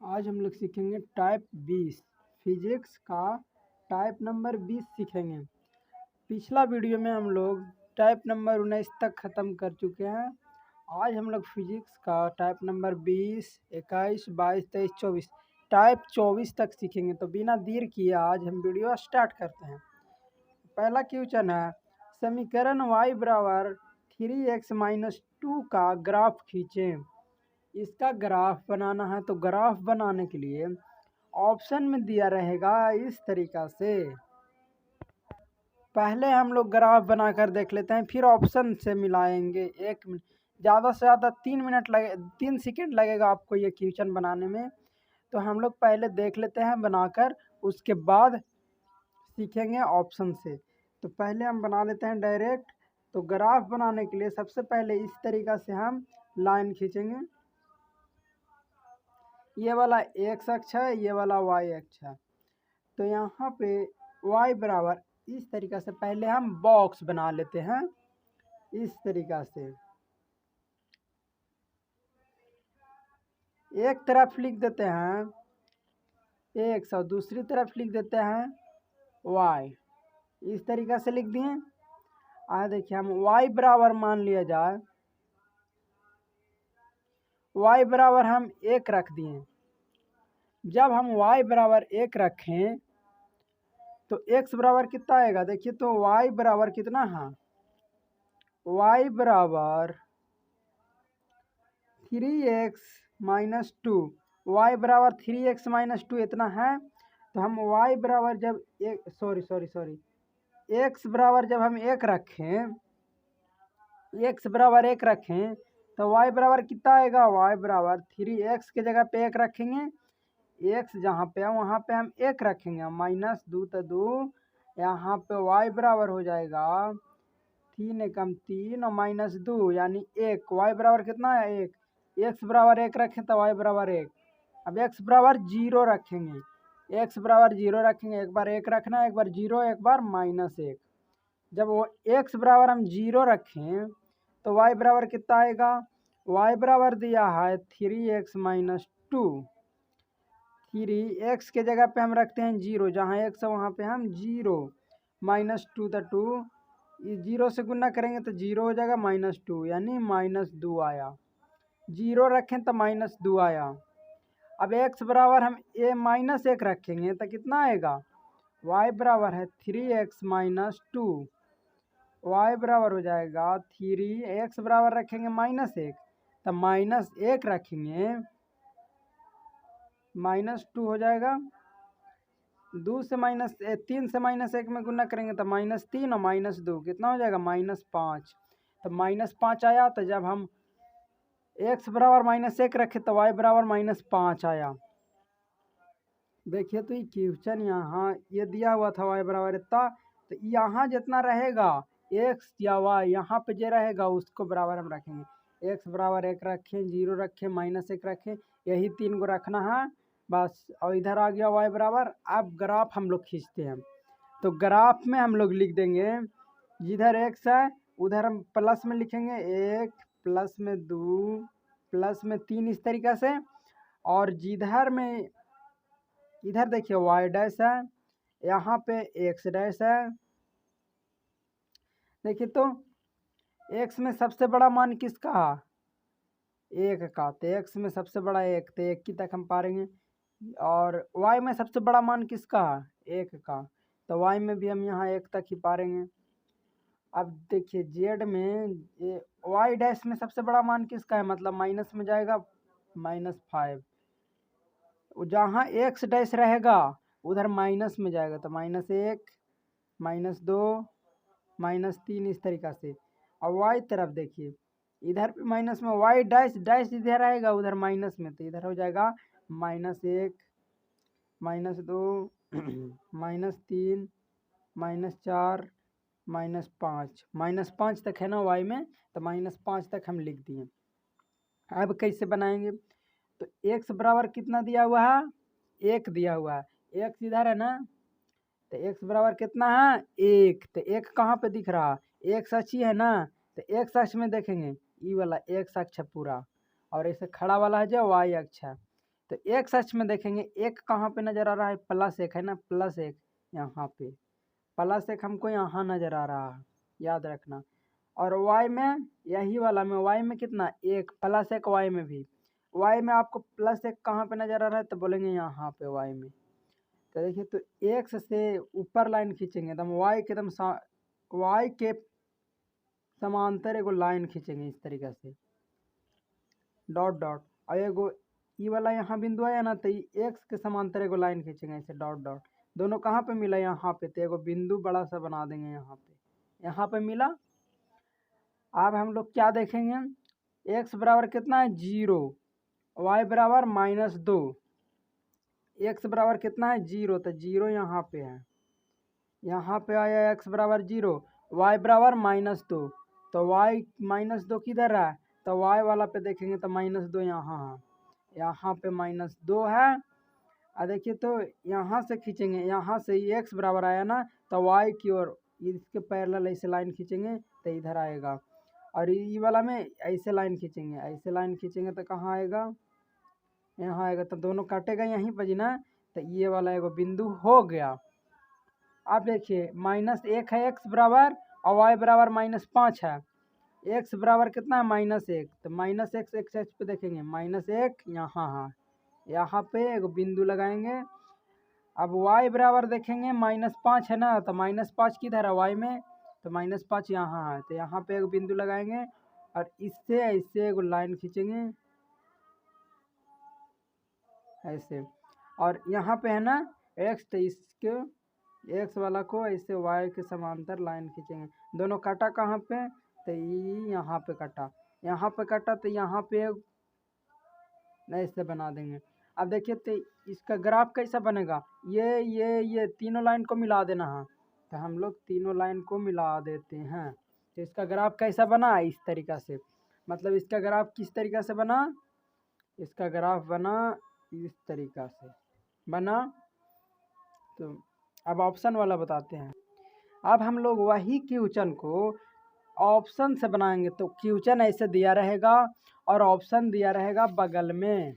आज हम लोग सीखेंगे टाइप 20 फिजिक्स का टाइप नंबर 20 सीखेंगे। पिछला वीडियो में हम लोग टाइप नंबर 19 तक ख़त्म कर चुके हैं। आज हम लोग फिजिक्स का टाइप नंबर 20, 21, 22, 23, 24 टाइप 24 तक सीखेंगे। तो बिना देर किए आज हम वीडियो स्टार्ट करते हैं। पहला क्वेश्चन है, समीकरण y बराबर 3x-2 का ग्राफ खींचें। इसका ग्राफ बनाना है तो ग्राफ बनाने के लिए ऑप्शन में दिया रहेगा इस तरीक़ा से। पहले हम लोग ग्राफ बनाकर देख लेते हैं, फिर ऑप्शन से मिलाएंगे। एक मिनट ज़्यादा से ज़्यादा 3 सेकेंड लगेगा आपको ये क्वेश्चन बनाने में। तो हम लोग पहले देख लेते हैं बनाकर, उसके बाद सीखेंगे ऑप्शन से। तो पहले हम बना लेते हैं डायरेक्ट। तो ग्राफ बनाने के लिए सबसे पहले इस तरीक़ा से हम लाइन खींचेंगे। ये वाला एक्स अक्ष है, ये वाला वाई अक्ष है। तो यहाँ पे y बराबर इस तरीक़ा से पहले हम बॉक्स बना लेते हैं इस तरीक़ा से। एक तरफ लिख देते हैं x और दूसरी तरफ लिख देते हैं y। इस तरीक़ा से लिख दिए। देखिए हम y बराबर मान लिया जाए, y बराबर हम 1 रख दिए। जब हम y बराबर 1 रखें तो x बराबर कितना आएगा, देखिए तो y बराबर कितना है, y बराबर 3x-2, y बराबर 3x-2 इतना है। तो हम y बराबर जब x बराबर जब हम 1 रखें, x बराबर 1 रखें तो y बराबर कितना आएगा, y बराबर 3x के जगह पे 1 रखेंगे। x जहाँ पे है वहाँ पे हम 1 रखेंगे, -2 तो 2, यहाँ पे y बराबर हो जाएगा 3 एकम 3 और -2 यानी 1। y बराबर कितना है 1, x बराबर 1 रखें तो y बराबर 1। अब x बराबर 0 रखेंगे, x बराबर 0 रखेंगे, एक बार 1 रखना, एक बार 0, एक बार -1। जब वो x बराबर हम 0 रखें तो y बराबर कितना आएगा, y बराबर दिया है 3x-2। 3x के जगह पे हम रखते हैं 0, जहाँ x है वहाँ पे हम 0, -2 तो 2, इस 0 से गुना करेंगे तो 0 हो जाएगा, -2 यानी -2 आया। 0 रखें तो -2 आया। अब x बराबर हम -1 रखेंगे तो कितना आएगा, y बराबर है 3x-2, y बराबर हो जाएगा 3x बराबर रखेंगे -1 तो -1 रखेंगे, -2 हो जाएगा। 3 से -1 में गुना करेंगे तो -3 और -2 कितना हो जाएगा, -5। तो -5 आया। तो जब हम x बराबर -1 रखे तो y बराबर -5 आया। देखिए तो ये क्वेश्चन यहाँ ये दिया हुआ था y बराबर इतना, तो यहाँ जितना रहेगा x या y, यहाँ पे जो रहेगा उसको बराबर हम रखेंगे। x बराबर 1 रखें, 0 रखें, -1 रखें, यही 3 को रखना है बस। और इधर आ गया y बराबर। अब ग्राफ हम लोग खींचते हैं। तो ग्राफ में हम लोग लिख देंगे, जिधर x है उधर हम प्लस में लिखेंगे 1, प्लस में 2, प्लस में 3 इस तरीक़ा से। और जिधर में इधर देखिए y डैश है, यहाँ पे x डैश है। देखिए तो x में सबसे बड़ा मान किसका है, 1 का। तो x में सबसे बड़ा 1, तो 1 की तक हम पारेंगे। और y में सबसे बड़ा मान किसका है, 1 का। तो y में भी हम यहाँ 1 तक ही पारेंगे। अब देखिए z में y डैश में सबसे बड़ा मान किसका है, मतलब माइनस में जाएगा, -5। जहाँ x डैश रहेगा उधर माइनस में जाएगा, तो -1, -2, -3 इस तरीक़ा से। और y तरफ देखिए, इधर भी माइनस में, y डैश डैश इधर आएगा उधर माइनस में, तो इधर हो जाएगा -1, -2, -3, -4, -5 तक है ना y में, तो -5 तक हम लिख दिए। अब कैसे बनाएंगे, तो x बराबर कितना दिया हुआ है, 1 दिया हुआ है, x इधर है ना, तो x बराबर कितना है 1। तो 1 कहाँ पे दिख रहा, x अक्ष है ना, तो x अक्ष में देखेंगे ये वाला x अक्ष है पूरा, और ऐसे खड़ा वाला है जो y अक्ष है। तो एक्स अक्ष में देखेंगे एक कहाँ पे नज़र आ रहा है, +1 है ना, +1 यहाँ पे, +1 हमको यहाँ नज़र आ रहा है, याद रखना। और वाई में यही वाला में, वाई में कितना 1, +1 वाई में भी, वाई में आपको +1 कहाँ पे नज़र आ रहा है, तो बोलेंगे यहाँ पे वाई में। तो देखिए, तो एक्स से ऊपर लाइन खींचेंगे एकदम वाई के एकदम वाई के समांतर एगो लाइन खींचेंगे इस तरीके से, डॉट डॉट, और एगो ई वाला यहाँ बिंदु आया ना, तो एक्स के समांतर एगो लाइन खींचेंगे ऐसे डॉट डॉट। दोनों कहाँ पे मिला, यहाँ पे, तो एगो बिंदु बड़ा सा बना देंगे यहाँ पे मिला। अब हम लोग क्या देखेंगे, एक्स बराबर कितना है 0, वाई बराबर -2, एक्स बराबर कितना है 0, तो 0 यहाँ पे है, यहाँ पे आया एक्स बराबर 0, वाई बराबर -2, तो वाई -2 किधर है, तो वाई वाला पे देखेंगे तो -2 यहाँ है, यहाँ पे -2 है। और देखिए, तो यहाँ से खींचेंगे, यहाँ से एक्स बराबर आया ना, तो वाई की ओर इसके पैरेलल ऐसे लाइन खींचेंगे तो इधर आएगा, और ई वाला में ऐसे लाइन खींचेंगे, ऐसे लाइन खींचेंगे तो कहाँ आएगा, यहाँ आएगा, तो दोनों काटेगा यहीं पर जी ना, तो ये वाला एगो बिंदु हो गया। अब देखिए -1 है एक्स बराबर, और वाई बराबर -5 है, एक्स बराबर कितना है -1, तो -x एक्स एक्स पे देखेंगे, -1 यहाँ है, यहाँ पे एक बिंदु लगाएंगे। अब y बराबर देखेंगे -5 है ना, तो -5 किधर है y में, तो -5 यहाँ है, तो यहाँ पे एक बिंदु लगाएंगे और इससे ऐसे एक लाइन खींचेंगे ऐसे, और यहाँ पे है ना x, तो इसके x वाला को ऐसे y के समांतर लाइन खींचेंगे। दोनों काटा कहाँ पे, तो यहाँ पे कटा, यहाँ पे कटा, तो यहाँ पे ऐसे बना देंगे। अब देखिए, तो इसका ग्राफ कैसा बनेगा, ये तीनों लाइन को मिला देना है, तो हम लोग तीनों लाइन को मिला देते हैं। तो इसका ग्राफ कैसा बना, इस तरीक़ा से, मतलब इसका ग्राफ किस तरीक़ा से बना, इसका ग्राफ बना इस तरीक़ा से बना। तो अब ऑप्शन वाला बताते हैं। अब हम लोग वही क्वेश्चन को ऑप्शन से बनाएंगे, तो क्वेश्चन ऐसे दिया रहेगा और ऑप्शन दिया रहेगा बगल में,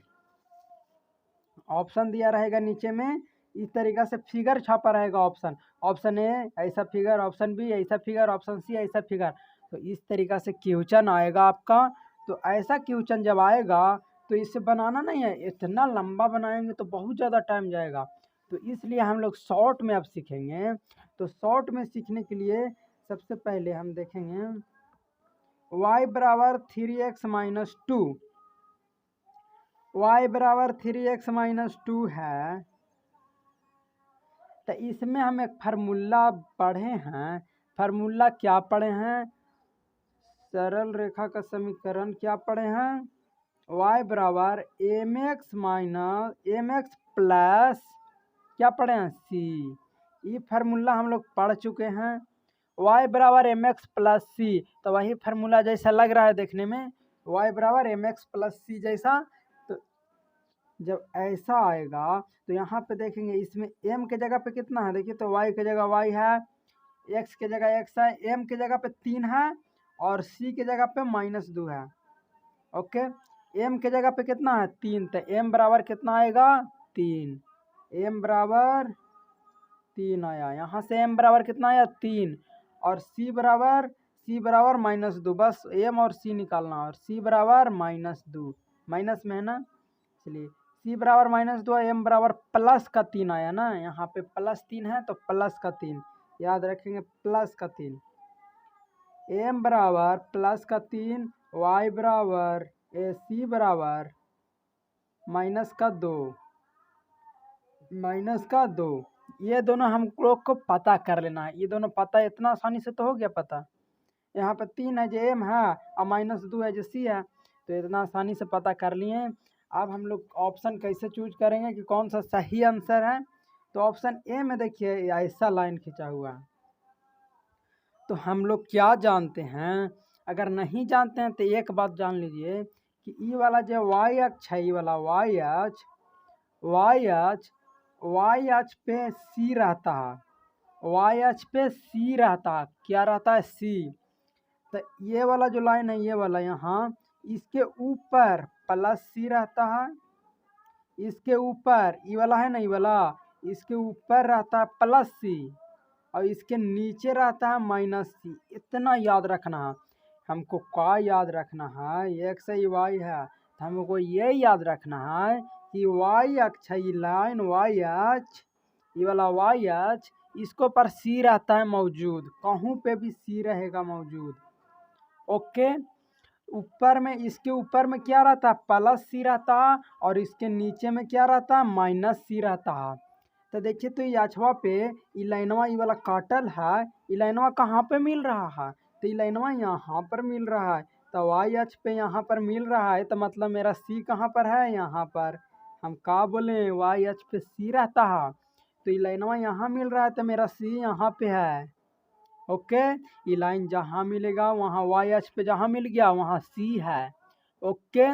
ऑप्शन दिया रहेगा नीचे में, इस तरीक़ा से फिगर छापा रहेगा, ऑप्शन ए ऐसा फिगर, ऑप्शन बी ऐसा फिगर, ऑप्शन सी ऐसा फिगर, तो इस तरीक़ा से क्वेश्चन आएगा आपका। तो ऐसा क्वेश्चन जब आएगा तो इसे बनाना नहीं है, इतना लंबा बनाएंगे तो बहुत ज़्यादा टाइम जाएगा, तो इसलिए हम लोग शॉर्ट में अब सीखेंगे। तो शॉर्ट में सीखने के लिए सबसे पहले हम देखेंगे y बराबर 3x - 2, y बराबर 3x - 2 है, तो इसमें हम एक फार्मूला पढ़े हैं। फार्मूला क्या पढ़े हैं, सरल रेखा का समीकरण क्या पढ़े हैं, y बराबर mx प्लस क्या पढ़े हैं c, ये फार्मूला हम लोग पढ़ चुके हैं। y बराबर mx प्लस c, तो वही फार्मूला जैसा लग रहा है देखने में, y बराबर mx प्लस c जैसा। तो जब ऐसा आएगा तो यहाँ पे देखेंगे, इसमें m के जगह पे कितना है, देखिए, तो y के जगह y है, x के जगह x है, m के जगह पे 3 है, और c के जगह पे -2 है। ओके, m के जगह पे कितना है 3, तो m बराबर कितना आएगा 3, m बराबर 3 आया, यहाँ से m बराबर कितना आया 3, और c बराबर -2, बस m और c निकालना, और c बराबर -2, माइनस में है ना, इसलिए c बराबर -2, m बराबर +3 आया ना, यहाँ पे +3 है तो +3, याद रखेंगे +3, m बराबर +3, y बराबर c बराबर -2, ये दोनों हम लोग को पता कर लेना है। ये दोनों पता इतना आसानी से तो हो गया पता, यहाँ पे 3 है जो m है और -2 है जो c है, तो इतना आसानी से पता कर लिए। अब हम लोग ऑप्शन कैसे चूज करेंगे कि कौन सा सही आंसर है, तो ऑप्शन ए में देखिए ऐसा लाइन खींचा हुआ है। तो हम लोग क्या जानते हैं, अगर नहीं जानते हैं तो एक बात जान लीजिए कि ये वाला जो y अक्ष है, ये वाला y अक्ष पे c रहता है, y अक्ष पे c रहता है, क्या रहता है c, तो ये वाला जो लाइन है, ये वाला यहाँ, इसके ऊपर +c रहता है, इसके ऊपर ई वाला है ना, ई वाला इसके ऊपर रहता है प्लस सी और इसके नीचे रहता है माइनस सी। इतना याद रखना है हमको। क्या याद रखना है? एक्स है वाई है, तो हमको ये याद रखना है कि वाई अक्ष है, ये लाइन वाई अक्ष, ये वाला वाई अक्ष, इसको पर सी रहता है मौजूद, कहूँ पे भी सी रहेगा मौजूद। ओके, ऊपर में इसके ऊपर में क्या रहता है? प्लस सी रहता है और इसके नीचे में क्या रहता है? माइनस सी रहता है। तो देखिए, तो ये अछवा पे ई लाइनवा ई वाला काटल है, ई लाइनवा कहाँ पे मिल रहा है? तो ई लाइनवा यहाँ पर मिल रहा है। तो वाई अक्ष पे यहाँ पर मिल रहा है, तो मतलब मेरा सी कहाँ पर है? यहाँ पर। हम क्या बोले? वाई अक्ष पे सी रहता है, तो ई लाइनवा यहाँ मिल रहा है, तो मेरा सी यहाँ पे है। ओके, ये लाइन जहाँ मिलेगा वहाँ वाई अक्ष पे जहाँ मिल गया वहाँ सी है। ओके,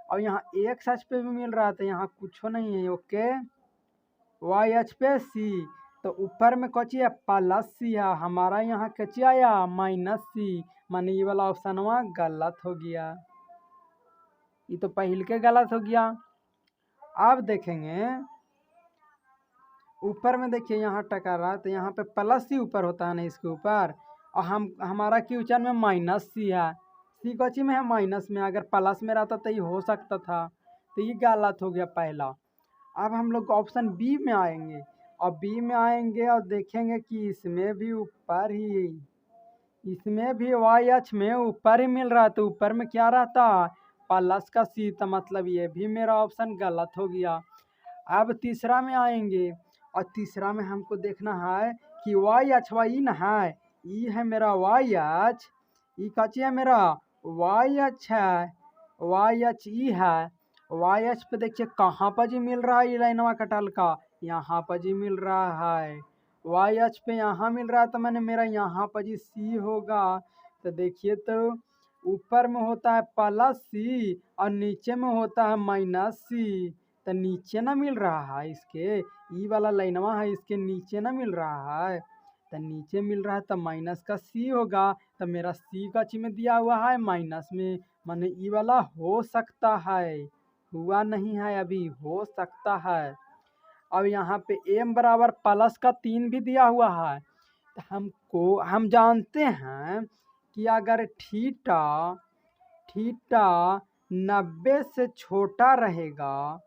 और यहाँ एक्स अक्ष पे भी मिल रहा था, यहाँ कुछ नहीं है। ओके, वाई अक्ष पे सी, तो ऊपर में कची है? प्लस सी है। हमारा यहाँ कची आया? माइनस सी। माने ये वाला ऑप्शनवा गलत हो गया, ये तो पहले के गलत हो गया। अब देखेंगे ऊपर में, देखिए यहाँ टकर रहा, तो यहाँ पे प्लस सी ऊपर होता है ना इसके ऊपर, और हमारा क्वेश्चन में माइनस सी है। सी कौची में है? माइनस में। अगर प्लस में रहता तो ये हो सकता था, तो ये गलत हो गया पहला। अब हम लोग ऑप्शन बी में आएंगे, और बी में आएंगे और देखेंगे कि इसमें भी ऊपर ही, इसमें भी वाई अक्ष में ऊपर ही मिल रहा है, तो ऊपर में क्या रहता? प्लस का सी, तो मतलब ये भी मेरा ऑप्शन गलत हो गया। अब तीसरा में आएंगे, और तीसरा में हमको देखना है कि वाई अक्ष वाई न है, ई है मेरा वाई अक्ष, ई कची है? मेरा वाई अक्ष है, वाई अक्ष ई है। वाई अक्ष पे देखिए कहाँ पर जी मिल रहा है ये लाइनवा कटल का? यहाँ पर जी मिल रहा है। वाई अक्ष पे यहाँ मिल रहा है, तो मैंने मेरा यहाँ पर जी सी होगा। तो देखिए, तो ऊपर में होता है प्लस सी और नीचे में होता है माइनस सी, तो नीचे ना मिल रहा है इसके, ई वाला लाइनवा है इसके नीचे ना मिल रहा है, तो नीचे मिल रहा है तो माइनस का सी होगा। तो मेरा सी का चिन्ह दिया हुआ है माइनस में, माने ई वाला हो सकता है, हुआ नहीं है अभी, हो सकता है। अब यहाँ पे एम बराबर प्लस का 3 भी दिया हुआ है, तो हम जानते हैं कि अगर थीटा 90 से छोटा रहेगा,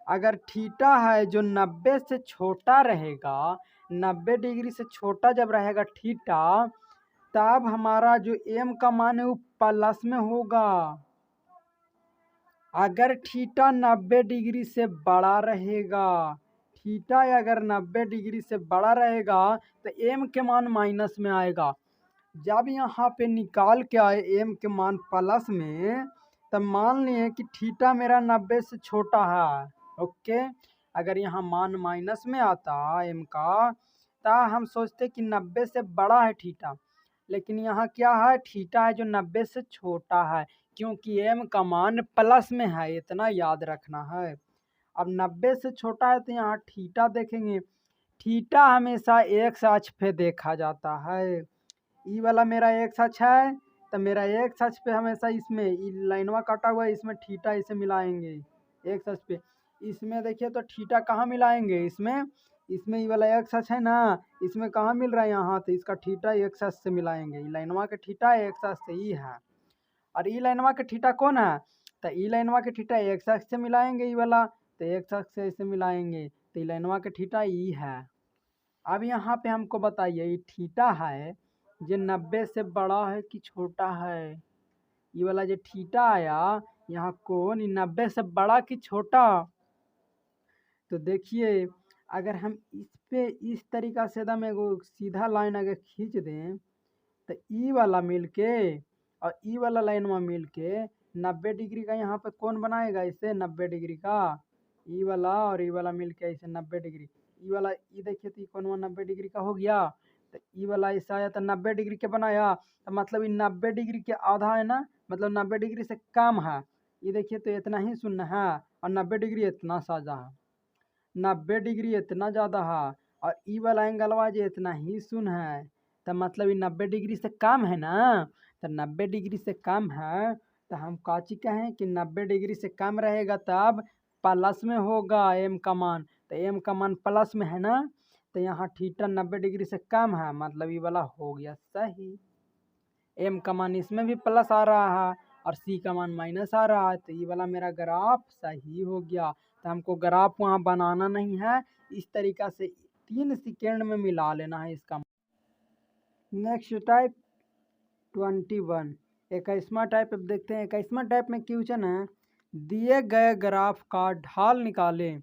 अगर थीटा है जो 90 से छोटा रहेगा, 90 डिग्री से छोटा जब रहेगा थीटा, तब हमारा जो एम का मान है वो प्लस में होगा। अगर थीटा 90 डिग्री से बड़ा रहेगा, थीटा अगर 90 डिग्री से बड़ा रहेगा, तो एम के मान माइनस में आएगा। जब यहाँ पे निकाल के आए एम के मान प्लस में, तब मान लिए कि थीटा मेरा 90 से छोटा है। ओके, अगर यहाँ मान माइनस में आता एम का, तो हम सोचते कि 90 से बड़ा है थीटा, लेकिन यहाँ क्या है? थीटा है जो 90 से छोटा है, क्योंकि एम का मान प्लस में है, इतना याद रखना है। अब 90 से छोटा है तो यहाँ थीटा देखेंगे, थीटा हमेशा एक्स अक्ष पे देखा जाता है। ई वाला मेरा एक्स अक्ष है, तो मेरा एक्स अक्ष पे हमेशा इसमें ई लाइनवा काटा हुआ है, इसमें थीटा इसे मिलाएंगे एक्स अक्ष पे। इसमें देखिए तो थीटा कहाँ मिलाएंगे? इसमें ये वाला एक्स अक्ष है ना, इसमें कहाँ मिल रहा है? यहाँ, तो इसका थीटा एक्स अक्ष से मिलाएंगे। ई लाइनवा के थीटा एक्स अक्ष से ई है, और ई लाइनवा के थीटा कौन है? तो ई लाइनवा के थीटा एक्स अक्ष से मिलाएंगे, ई वाला तो एक्स अक्ष से इसे मिलाएंगे, तो ई लाइनवा के थीटा ई है। अब यहाँ पे हमको बताइए, ये थीटा है जो 90 से बड़ा है कि छोटा है? ये वाला जो थीटा आया यहाँ कौन, 90 से बड़ा कि छोटा? तो देखिए, अगर हम इस पे इस तरीका से एकदम एगो सीधा लाइन अगर खींच दें, तो ई वाला मिल के और ई वाला लाइन में मिल के 90 डिग्री का यहाँ पे कौन बनाएगा? इसे 90 डिग्री का ई वाला, और ई वाला मिल के इसे 90 डिग्री, ई वाला ई देखिए तो कौन 90 डिग्री का हो गया। तो ई वाला ऐसा आया तो 90 डिग्री के बनाया, तो मतलब ये 90 डिग्री के आधा है ना, मतलब 90 डिग्री से कम है। ये देखिए तो इतना ही शून्य है, और 90 डिग्री इतना साजा है, 90 डिग्री इतना ज़्यादा है, और ई वाला एंगलवा जो इतना ही शून्य है, तो मतलब ये 90 डिग्री से कम है ना। तो 90 डिग्री से कम है, तो हम काची कहें कि 90 डिग्री से कम रहेगा तब प्लस में होगा एम का मान, तो एम का मान प्लस में है ना, तो यहाँ थीटा 90 डिग्री से कम है, मतलब ये वाला हो गया सही। एम का मान इसमें भी प्लस आ रहा है और सी का मान माइनस आ रहा है, तो ये वाला मेरा ग्राफ सही हो गया। तो हमको ग्राफ वहाँ बनाना नहीं है, इस तरीक़ा से 3 सेकेंड में मिला लेना है इसका। नेक्स्ट टाइप 21 21वां टाइप। अब देखते हैं 21वां टाइप में क्वेश्चन है, दिए गए ग्राफ का ढाल निकालें।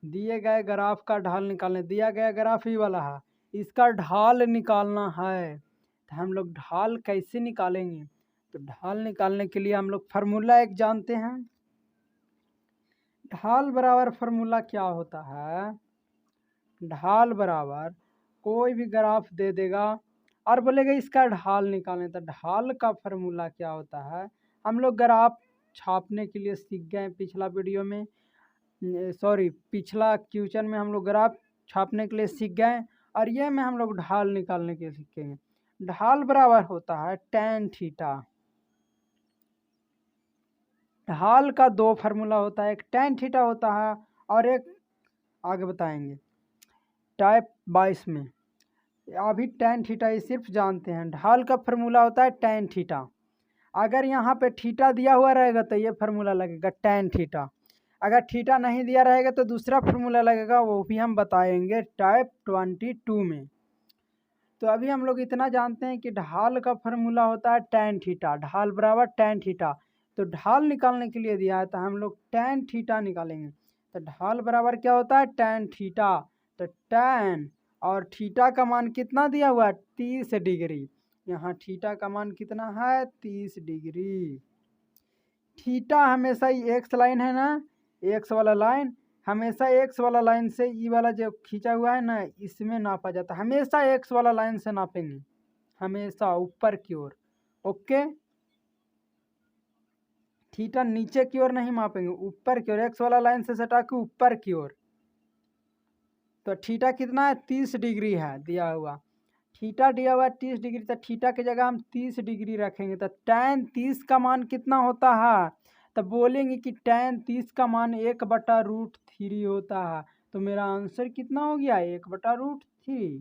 दिए गए ग्राफ का ढाल निकालें, दिया गया ग्राफ ही वाला है, इसका ढाल निकालना है। तो हम लोग ढाल कैसे निकालेंगे? तो ढाल निकालने के लिए हम लोग फार्मूला एक जानते हैं। ढाल बराबर फार्मूला क्या होता है? ढाल बराबर कोई भी ग्राफ दे देगा और बोलेगा इसका ढाल निकालें, तो ढाल का फार्मूला क्या होता है? हम लोग ग्राफ छापने के लिए सीख गए पिछला वीडियो में, सॉरी पिछला क्वेश्चन में हम लोग ग्राफ छापने के लिए सीख गए, और ये में हम लोग ढाल निकालने के लिए सीखेंगे। ढाल बराबर होता है tan थीटा। ढाल का 2 फार्मूला होता है, एक tan थीटा होता है और एक आगे बताएंगे टाइप 22 में। अभी tan थीटा ये सिर्फ जानते हैं। ढाल का फार्मूला होता है tan थीटा। अगर यहाँ पे थीटा दिया हुआ रहेगा तो ये फार्मूला लगेगा tan थीटा। अगर थीटा नहीं दिया रहेगा तो दूसरा फार्मूला लगेगा, वो भी हम बताएंगे टाइप 22 में। तो अभी हम लोग इतना जानते हैं कि ढाल का फार्मूला होता है tan थीटा, ढाल बराबर tan थीटा। तो ढाल निकालने के लिए दिया है तो हम लोग tan थीटा निकालेंगे। तो ढाल बराबर क्या होता है tan थीटा। तो tan और थीटा का मान कितना दिया हुआ है? 30 डिग्री। यहाँ थीटा का मान कितना है? 30 डिग्री। थीटा हमेशा ही एक्स लाइन है ना, एक्स वाला लाइन हमेशा एक्स वाला लाइन से ई वाला जो खींचा हुआ है ना, इसमें नापा जाता है। हमेशा एक्स वाला लाइन से नापेंगे, हमेशा ऊपर की ओर। ओके, थीटा नीचे की ओर नहीं मापेंगे, ऊपर की ओर, एक्स वाला लाइन से सटा के ऊपर की ओर। तो थीटा कितना है? 30 डिग्री है दिया हुआ। थीटा दिया हुआ 30 डिग्री, तो थीटा की जगह हम 30 डिग्री रखेंगे। तो tan 30 का मान कितना होता है? तो बोलेंगे कि tan 30 का मान 1/√3 होता है। तो मेरा आंसर कितना हो गया? 1/√3।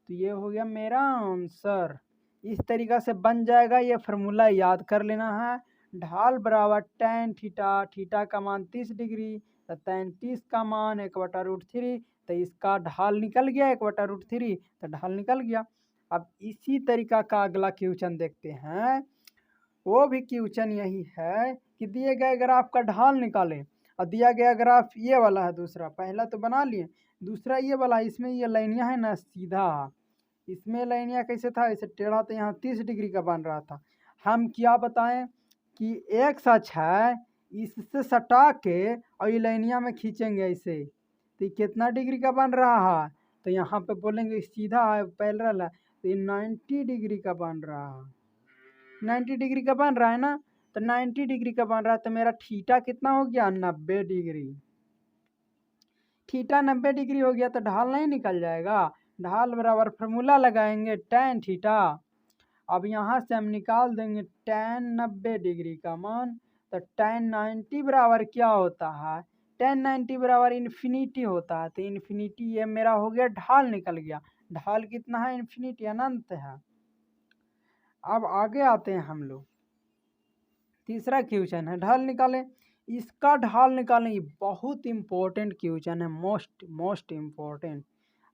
तो ये हो गया मेरा आंसर। इस तरीक़ा से बन जाएगा, ये फार्मूला याद कर लेना है। ढाल बराबर tan थीटा, थीटा का मान 30 डिग्री, तो tan 30 का मान 1/√3। तो इसका ढाल निकल गया 1/√3, तो ढाल निकल गया। अब इसी तरीक़ा का अगला क्वेश्चन देखते हैं। वो भी क्वेश्चन यही है कि दिए गए ग्राफ का ढाल निकालें, और दिया गया ग्राफ ये वाला है दूसरा। पहला तो बना लिए, दूसरा ये वाला, इसमें ये लाइनियाँ है ना सीधा, इसमें लाइनियाँ कैसे था? ऐसे टेढ़ा, तो यहाँ 30 डिग्री का बन रहा था। हम क्या बताएं कि एक सच है, इससे सटा के और ये लाइनियाँ में खींचेंगे ऐसे, तो ये कितना डिग्री का बन रहा है? तो यहाँ पे बोलेंगे सीधा है, पैरेलल है, तो ये 90 डिग्री का बन रहा है। 90 डिग्री का बन रहा है ना, तो 90 डिग्री का बन रहा है, तो मेरा थीटा कितना हो गया? 90 डिग्री। थीटा 90 डिग्री हो गया, तो ढाल नहीं निकल जाएगा? ढाल बराबर फार्मूला लगाएंगे tan थीटा। अब यहाँ से हम निकाल देंगे tan 90 डिग्री का मान। तो tan 90 बराबर क्या होता है? tan 90 बराबर इन्फिनिटी होता है। तो इन्फिनिटी ये मेरा हो गया, ढाल निकल गया। ढाल कितना है? इन्फिनिटी, अनंत है। अब आगे आते हैं हम लोग, तीसरा क्वेश्चन है ढाल निकालें। इसका ढाल निकालें, ये बहुत इम्पोर्टेंट क्वेश्चन है, मोस्ट इम्पोर्टेंट।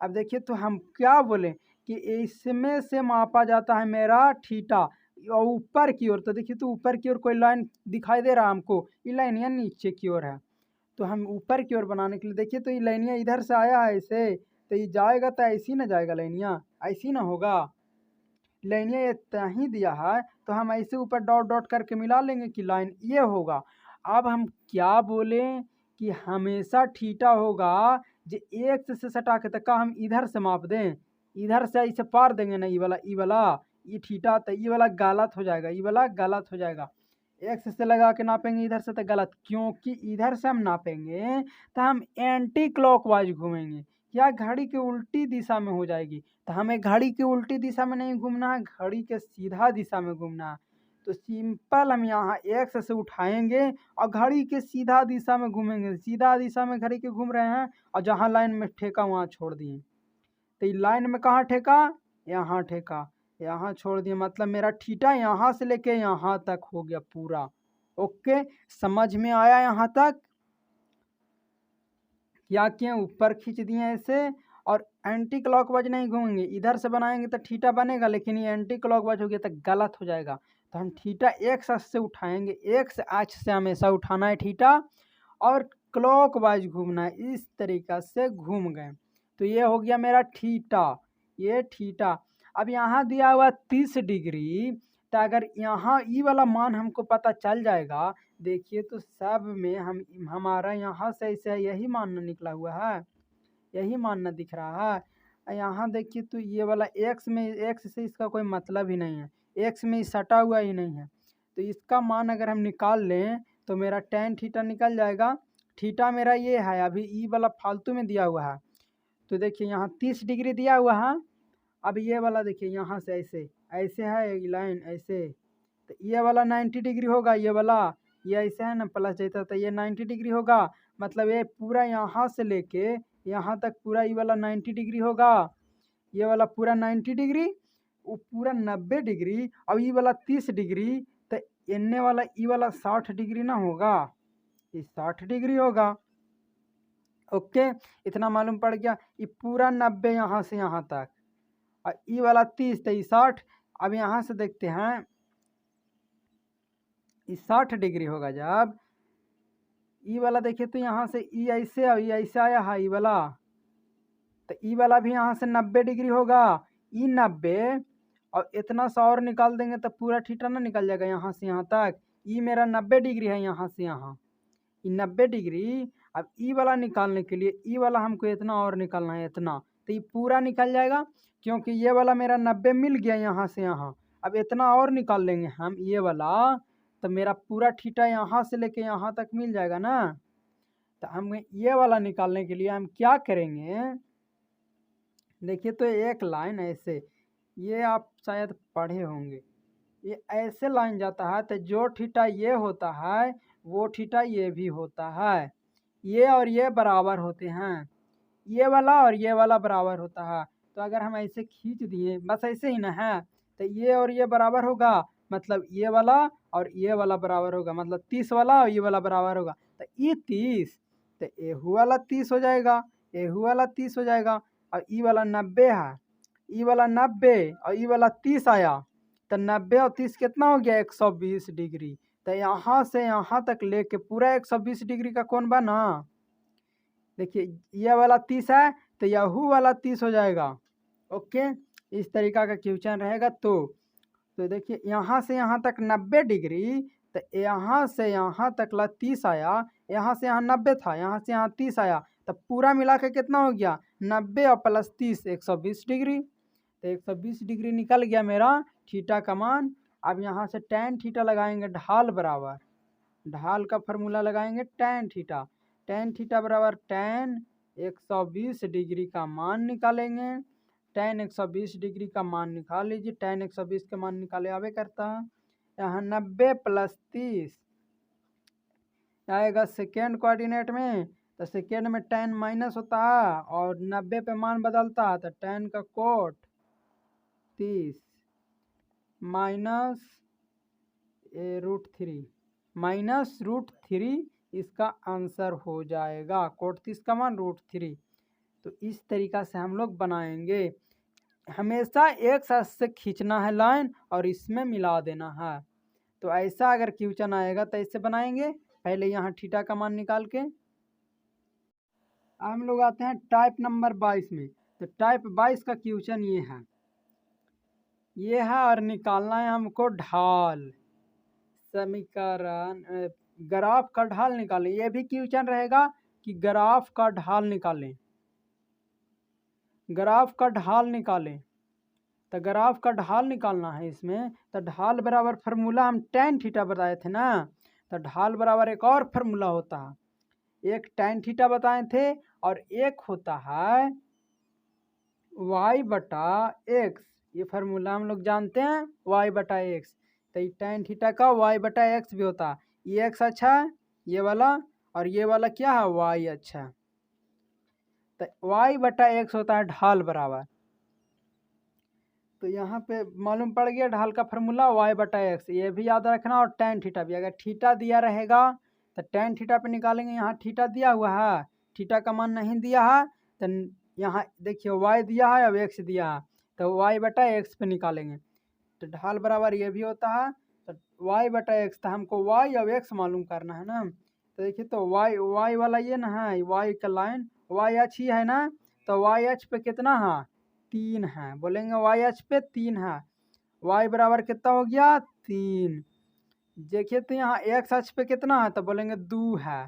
अब देखिए, तो हम क्या बोलें कि इसमें से मापा जाता है मेरा थीटा और ऊपर की ओर। तो देखिए, तो ऊपर की ओर कोई लाइन दिखाई दे रहा है हमको? ये लाइनियाँ नीचे की ओर है, तो हम ऊपर की ओर बनाने के लिए, देखिए तो ये लाइनियाँ इधर से आया है ऐसे, तो ये जाएगा तो ऐसी ना जाएगा, लाइनियाँ ऐसी ना होगा। लाइनियाँ ये तहीं दिया है, तो हम ऐसे ऊपर डॉट डॉट करके मिला लेंगे कि लाइन ये होगा। अब हम क्या बोलें कि हमेशा थीटा होगा जो एक से सटा के, तक का हम इधर से माप दें, इधर से ऐसे पार देंगे ना, ई वाला ये थीटा, तो ये वाला गलत हो जाएगा, ये वाला गलत हो जाएगा। एक्स से लगा के नापेंगे इधर से तो गलत, क्योंकि इधर से हम नापेंगे तो हम एंटी क्लॉकवाइज घूमेंगे, या घड़ी की उल्टी दिशा में हो जाएगी। तो हमें घड़ी की उल्टी दिशा में नहीं घूमना है, घड़ी के सीधा दिशा में घूमना है। तो सिंपल हम यहाँ एक्स से उठाएंगे और घड़ी के सीधा दिशा में घूमेंगे, सीधा दिशा में घड़ी के घूम रहे हैं और जहाँ लाइन में ठेका वहाँ छोड़ दिए। तो ये लाइन में कहाँ ठेका, यहाँ ठेका, यहाँ छोड़ दिए, मतलब मेरा थीटा यहाँ से लेके यहाँ तक हो गया पूरा। ओके, समझ में आया यहाँ तक? क्या किए, ऊपर खींच दिए ऐसे, और एंटी क्लॉकवाइज नहीं घूमेंगे, इधर से बनाएंगे तो थीटा बनेगा, लेकिन ये एंटी क्लॉकवाइज हो गया तो गलत हो जाएगा। तो हम थीटा एक्स अक्ष से उठाएंगे, एक्स अक्ष से हमेशा उठाना है थीटा, और क्लॉकवाइज घूमना है, इस तरीका से घूम गए। तो ये हो गया मेरा थीटा, ये थीटा। अब यहाँ दिया हुआ 30 डिग्री, तो अगर यहाँ ई वाला मान हमको पता चल जाएगा, देखिए तो सब में हमारा यहाँ से ऐसे यही मान निकला हुआ है, यही मानना दिख रहा है। यहाँ देखिए तो ये वाला एक्स में, एक्स से इसका कोई मतलब ही नहीं है, एक्स में सटा हुआ ही नहीं है। तो इसका मान अगर हम निकाल लें तो मेरा tan थीटा निकल जाएगा। थीटा मेरा ये है, अभी ई वाला फालतू में दिया हुआ है। तो देखिए यहाँ 30 डिग्री दिया हुआ है। अब ये वाला देखिए यहाँ से ऐसे ऐसे है लाइन ऐसे, तो ये वाला 90 डिग्री होगा, ये वाला ये ऐसे है ना प्लस जैसा, तो ये 90 डिग्री होगा। मतलब ये पूरा यहाँ से लेके यहाँ तक पूरा ये वाला 90 डिग्री होगा, ये वाला पूरा 90 डिग्री, वो पूरा 90 डिग्री। अब ये वाला 30 डिग्री, तो इन्ने वाला ये वाला 60 डिग्री ना होगा, ये 60 डिग्री होगा। ओके, इतना मालूम पड़ गया। ये पूरा 90 यहाँ से यहाँ तक, और ये वाला 30 तो ये 60। अब यहाँ से देखते हैं, ये 60 डिग्री होगा जब ई वाला देखिए तो यहाँ से ई ऐसे और ई ऐसे आया है ई वाला, तो ई वाला भी यहाँ से 90 डिग्री होगा, ई 90, और इतना सा और निकाल देंगे तो पूरा थीटा ना निकल जाएगा यहाँ से यहाँ तक। ई मेरा 90 डिग्री है यहाँ से यहाँ, ई 90 डिग्री। अब ई वाला निकालने के लिए ई वाला हमको इतना और निकालना है, इतना, तो ये पूरा निकल जाएगा, क्योंकि ये वाला मेरा 90 मिल गया यहाँ से यहाँ। अब इतना और निकाल लेंगे हम ये वाला, तो मेरा पूरा थीटा यहाँ से लेके यहाँ तक मिल जाएगा ना। तो हम ये वाला निकालने के लिए हम क्या करेंगे, देखिए तो एक लाइन ऐसे, ये आप शायद पढ़े होंगे, ये ऐसे लाइन जाता है, तो जो थीटा ये होता है वो थीटा ये भी होता है, ये और ये बराबर होते हैं, ये वाला और ये वाला बराबर होता है। तो अगर हम ऐसे खींच दिए बस ऐसे ही ना है, तो ये और ये बराबर होगा, मतलब ये वाला और ये वाला बराबर होगा, मतलब 30 वाला और ये वाला बराबर होगा। तो ये 30, तो एहू वाला 30 हो जाएगा, एहू वाला 30 हो जाएगा, और ई वाला 90 है, ई वाला 90 और ई वाला 30 आया, तो 90 और 30 कितना हो गया, 120 डिग्री। तो यहाँ से यहाँ तक लेके पूरा 120 डिग्री का कोण बना। देखिए ये वाला 30 है तो यहू वाला 30 हो जाएगा। ओके, इस तरीका का क्वेश्चन रहेगा। तो देखिए यहाँ से यहाँ तक 90 डिग्री, तो यहाँ से यहाँ तक 30 आया, यहाँ से यहाँ 90 था, यहाँ से यहाँ 30 आया, तो पूरा मिला के कितना हो गया, 90 और प्लस 30 120 डिग्री। तो 120 डिग्री निकल गया मेरा थीटा का मान। अब यहाँ से tan थीटा लगाएंगे, ढाल बराबर, ढाल का फार्मूला लगाएंगे tan थीटा, tan थीटा बराबर tan 120 डिग्री का मान निकालेंगे। tan 120 डिग्री का मान निकाल लीजिए, tan 120 का मान निकाले आवे करता है। यहाँ 90 प्लस 30 आएगा सेकेंड कोऑर्डिनेट में, तो सेकेंड में tan माइनस होता है और 90 पे मान बदलता है, तो tan का कोट 30 माइनस √3 माइनस √3 इसका आंसर हो जाएगा, कोट 30 का मान √3। तो इस तरीका से हम लोग बनाएंगे, हमेशा एक साथ से खींचना है लाइन और इसमें मिला देना है। तो ऐसा अगर क्वेश्चन आएगा तो ऐसे बनाएंगे, पहले यहाँ थीटा का मान निकाल के। हम लोग आते हैं टाइप नंबर 22 में। तो टाइप 22 का क्वेश्चन ये है और निकालना है हमको ढाल, समीकरण, ग्राफ का ढाल निकालें। ये भी क्वेश्चन रहेगा कि ग्राफ का ढाल निकालें, ग्राफ का ढाल निकालें। तो ग्राफ का ढाल निकालना है इसमें, तो ढाल बराबर फार्मूला हम tan थीटा बताए थे ना, तो ढाल बराबर एक और फार्मूला होता है, एक tan थीटा बताए थे और एक होता है y/x। ये फार्मूला हम लोग जानते हैं, y/x। तो ये tan थीटा का y बटा एक्स भी होता है। ये एक्स अच्छा है ये वाला, और ये वाला क्या है y अच्छा है। तो y बटा एक्स होता है ढाल बराबर। तो यहाँ पे मालूम पड़ गया ढाल का फार्मूला y बटा एक्स, ये भी याद रखना। और tan थीटा भी, अगर थीटा दिया रहेगा तो tan थीटा पे निकालेंगे। यहाँ थीटा दिया हुआ है, थीटा का मान नहीं दिया है तो यहाँ देखिए y दिया है, अब x दिया है, तो y बटा एक्स पे निकालेंगे। तो ढाल बराबर ये भी होता है। तो y बटा एक्स, तो हमको y और x मालूम करना है ना। तो देखिए तो y वाला ये ना है, y का लाइन y अक्ष ही है ना, तो y अक्ष पे कितना है 3 है, बोलेंगे y अक्ष पे 3 है। y बराबर कितना हो गया 3। देखिए तो यहाँ x अक्ष पे कितना है, तो बोलेंगे 2 है।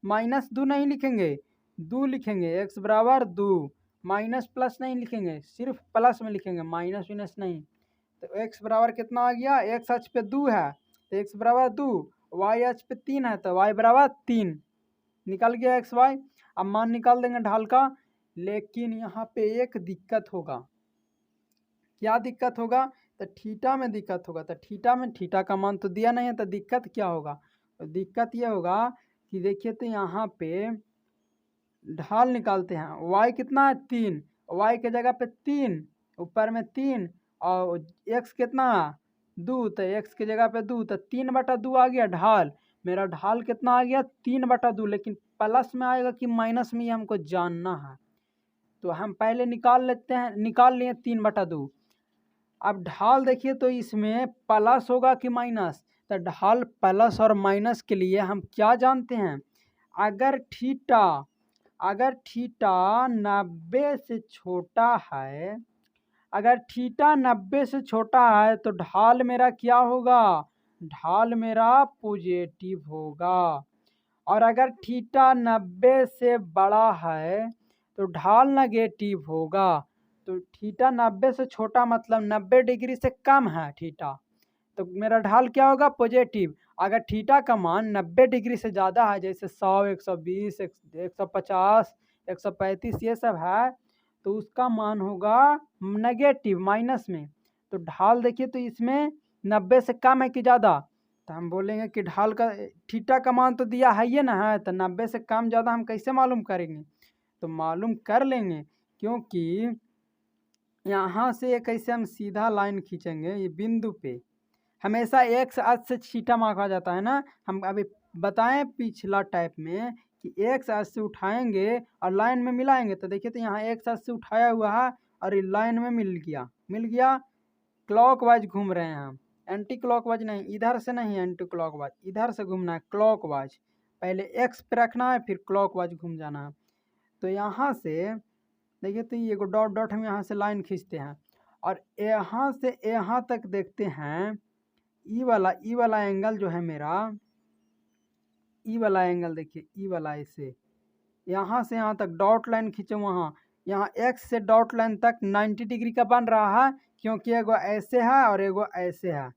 माइनस 2 नहीं लिखेंगे, 2 लिखेंगे, x बराबर 2। माइनस प्लस नहीं लिखेंगे, सिर्फ प्लस में लिखेंगे, माइनस विनस नहीं। तो x बराबर कितना आ गया, x अक्ष पे 2 है तो x बराबर 2, y अक्ष पे 3 है तो y बराबर 3। निकल गया x y। अब मान निकाल देंगे ढाल का। लेकिन यहाँ पे एक दिक्कत होगा। क्या दिक्कत होगा, तो थीटा में दिक्कत होगा। तो थीटा में थीटा का मान तो दिया नहीं है, तो दिक्कत क्या होगा, तो दिक्कत ये होगा कि देखिए तो यहाँ पे ढाल निकालते हैं, y कितना है 3, y के जगह पे 3, ऊपर में 3, और x कितना 2, तो x के जगह पे 2, तो 3 बटा 2 आ गया ढाल। मेरा ढाल कितना आ गया 3 बटा 2, लेकिन प्लस में आएगा कि माइनस में, ये हमको जानना है। तो हम पहले निकाल लेते हैं, निकाल लिए 3 बटा 2। अब ढाल देखिए तो इसमें प्लस होगा कि माइनस, तो ढाल प्लस और माइनस के लिए हम क्या जानते हैं, अगर थीटा 90 से छोटा है, अगर थीटा 90 से छोटा है तो ढाल मेरा क्या होगा, ढाल मेरा पॉजिटिव होगा। और अगर थीटा 90 से बड़ा है तो ढाल नेगेटिव होगा। तो थीटा 90 से छोटा मतलब 90 डिग्री से कम है थीटा, तो मेरा ढाल क्या होगा पॉजिटिव। अगर थीटा का मान 90 डिग्री से ज़्यादा है, जैसे 100, 120, 150, 135 ये सब है, तो उसका मान होगा नेगेटिव, माइनस में। तो ढाल देखिए तो इसमें 90 से कम है कि ज़्यादा, तो हम बोलेंगे कि ढाल का थीटा का मान तो दिया है ये ना है, तो 90 से कम ज़्यादा हम कैसे मालूम करेंगे, तो मालूम कर लेंगे। क्योंकि यहाँ से कैसे हम सीधा लाइन खींचेंगे, ये बिंदु पे हमेशा एक्स अक्ष से थीटा मापा जाता है ना। हम अभी बताएं पिछला टाइप में कि एक्स अक्ष से उठाएंगे और लाइन में मिलाएंगे, तो देखिए तो यहाँ एक्स अक्ष से उठाया हुआ है और ये लाइन में मिल गया। क्लॉकवाइज घूम रहे हैं हम, एंटी क्लॉकवाइज नहीं, इधर से नहीं एंटी क्लॉकवाइज, इधर से घूमना है क्लॉकवाइज। पहले एक्स पे रखना है फिर क्लॉकवाइज घूम जाना है। तो यहाँ से देखिए तो ये डॉट डॉट हम यहाँ से लाइन खींचते हैं और यहाँ से यहाँ तक देखते हैं। ई वाला एंगल जो है मेरा, ई वाला एंगल देखिए, ई वाला ऐसे यहाँ से यहाँ तक डॉट लाइन खींचे, वहाँ यहाँ एक्स से डॉट लाइन तक 90 डिग्री का बन रहा है, क्योंकि एगो ऐसे है और एगो ऐसे है।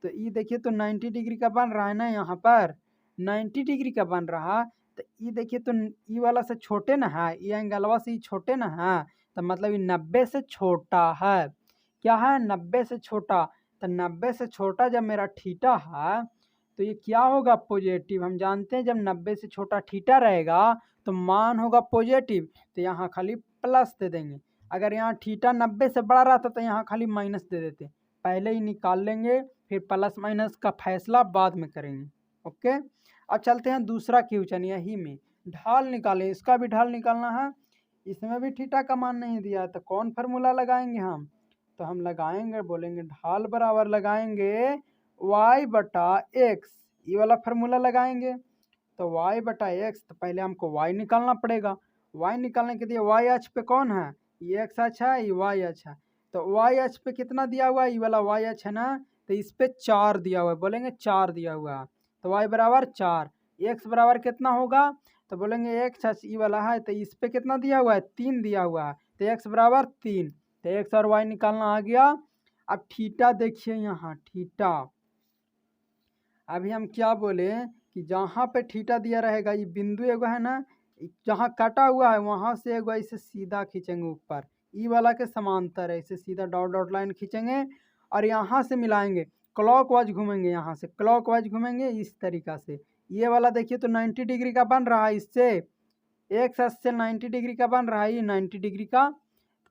तो ये देखिए तो 90 डिग्री का बन रहा है ना, यहाँ पर 90 डिग्री का बन रहा। तो ये देखिए तो ई वाला से छोटे ना है, ये एंगलवा से छोटे ना है, तो मतलब ये 90 से छोटा है। क्या है 90 से छोटा। तो 90 से छोटा जब मेरा थीटा है तो ये क्या होगा पॉजिटिव। हम जानते हैं जब 90 से छोटा थीटा रहेगा तो मान होगा पॉजिटिव, तो यहाँ खाली प्लस दे देंगे। अगर यहाँ थीटा 90 से बड़ा रहता तो यहाँ खाली माइनस दे देते। पहले ही निकाल लेंगे, फिर प्लस माइनस का फैसला बाद में करेंगे। ओके, अब चलते हैं दूसरा क्वेश्चन। यही में ढाल निकालें, इसका भी ढाल निकालना है। इसमें भी थीटा का मान नहीं दिया है, तो कौन फार्मूला लगाएंगे हम, तो हम लगाएंगे, बोलेंगे ढाल बराबर लगाएंगे y बटा एक्स, ये वाला फार्मूला लगाएंगे। तो y बटा एक्स, तो पहले हमको y निकालना पड़ेगा। y निकालने के लिए y अक्ष पे कौन है, ये x अक्ष है, ये y अक्ष है। तो y अक्ष पे कितना दिया हुआ है, ये वाला y अक्ष है ना, तो इस पे 4 दिया हुआ है, बोलेंगे 4 दिया हुआ है। तो y बराबर 4, x बराबर कितना होगा, तो बोलेंगे x अक्ष ये वाला है, तो इस पे कितना दिया हुआ है 3 दिया हुआ है, तो x बराबर 3। तो x और y निकालना आ गया। अब थीटा देखिए, यहाँ थीटा अभी हम क्या बोले कि जहाँ पे थीटा दिया रहेगा, ये बिंदु एगो है ना, जहाँ कटा हुआ है वहाँ से एगो ऐसे सीधा खींचेंगे ऊपर, ई वाला के समांतर ऐसे सीधा डॉट डॉट लाइन खींचेंगे और यहाँ से मिलाएंगे। क्लॉकवाइज घूमेंगे, यहाँ से क्लॉकवाइज घूमेंगे इस तरीक़ा से। ये वाला देखिए तो 90 डिग्री का बन रहा है, इससे एक्स अक्ष से 90 डिग्री का बन रहा है, ये 90 डिग्री का।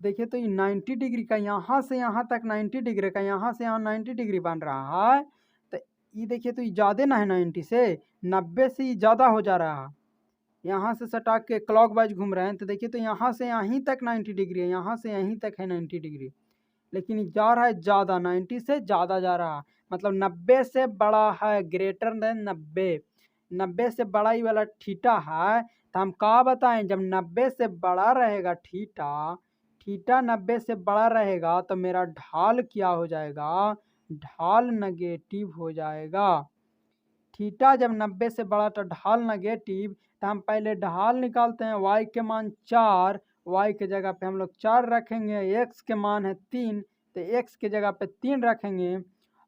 देखिए तो ये 90 डिग्री का, यहाँ से यहाँ तक 90 डिग्री का, यहाँ से यहाँ 90 डिग्री बन रहा है। तो ये देखिए तो ये ज़्यादा ना है 90 से, 90 से ये ज़्यादा हो जा रहा है। यहाँ से सटा के क्लॉकवाइज घूम रहे हैं तो देखिए तो यहाँ से यहीं तक 90 डिग्री है, यहाँ से यहीं तक है 90 डिग्री, लेकिन जा रहा है ज़्यादा, 90 से ज़्यादा जा रहा है, मतलब 90 से बड़ा है, ग्रेटर देन 90। 90 से बड़ा ही वाला थीटा है, तो हम क्या बताएं, जब 90 से बड़ा रहेगा थीटा, थीटा 90 से बड़ा रहेगा तो मेरा ढाल क्या हो जाएगा, ढाल नेगेटिव हो जाएगा। थीटा जब 90 से बड़ा तो ढाल नेगेटिव, तो हम पहले ढाल निकालते हैं। y के मान 4, y के जगह पे हम लोग 4 रखेंगे, x के मान है 3, तो x के जगह पे 3 रखेंगे।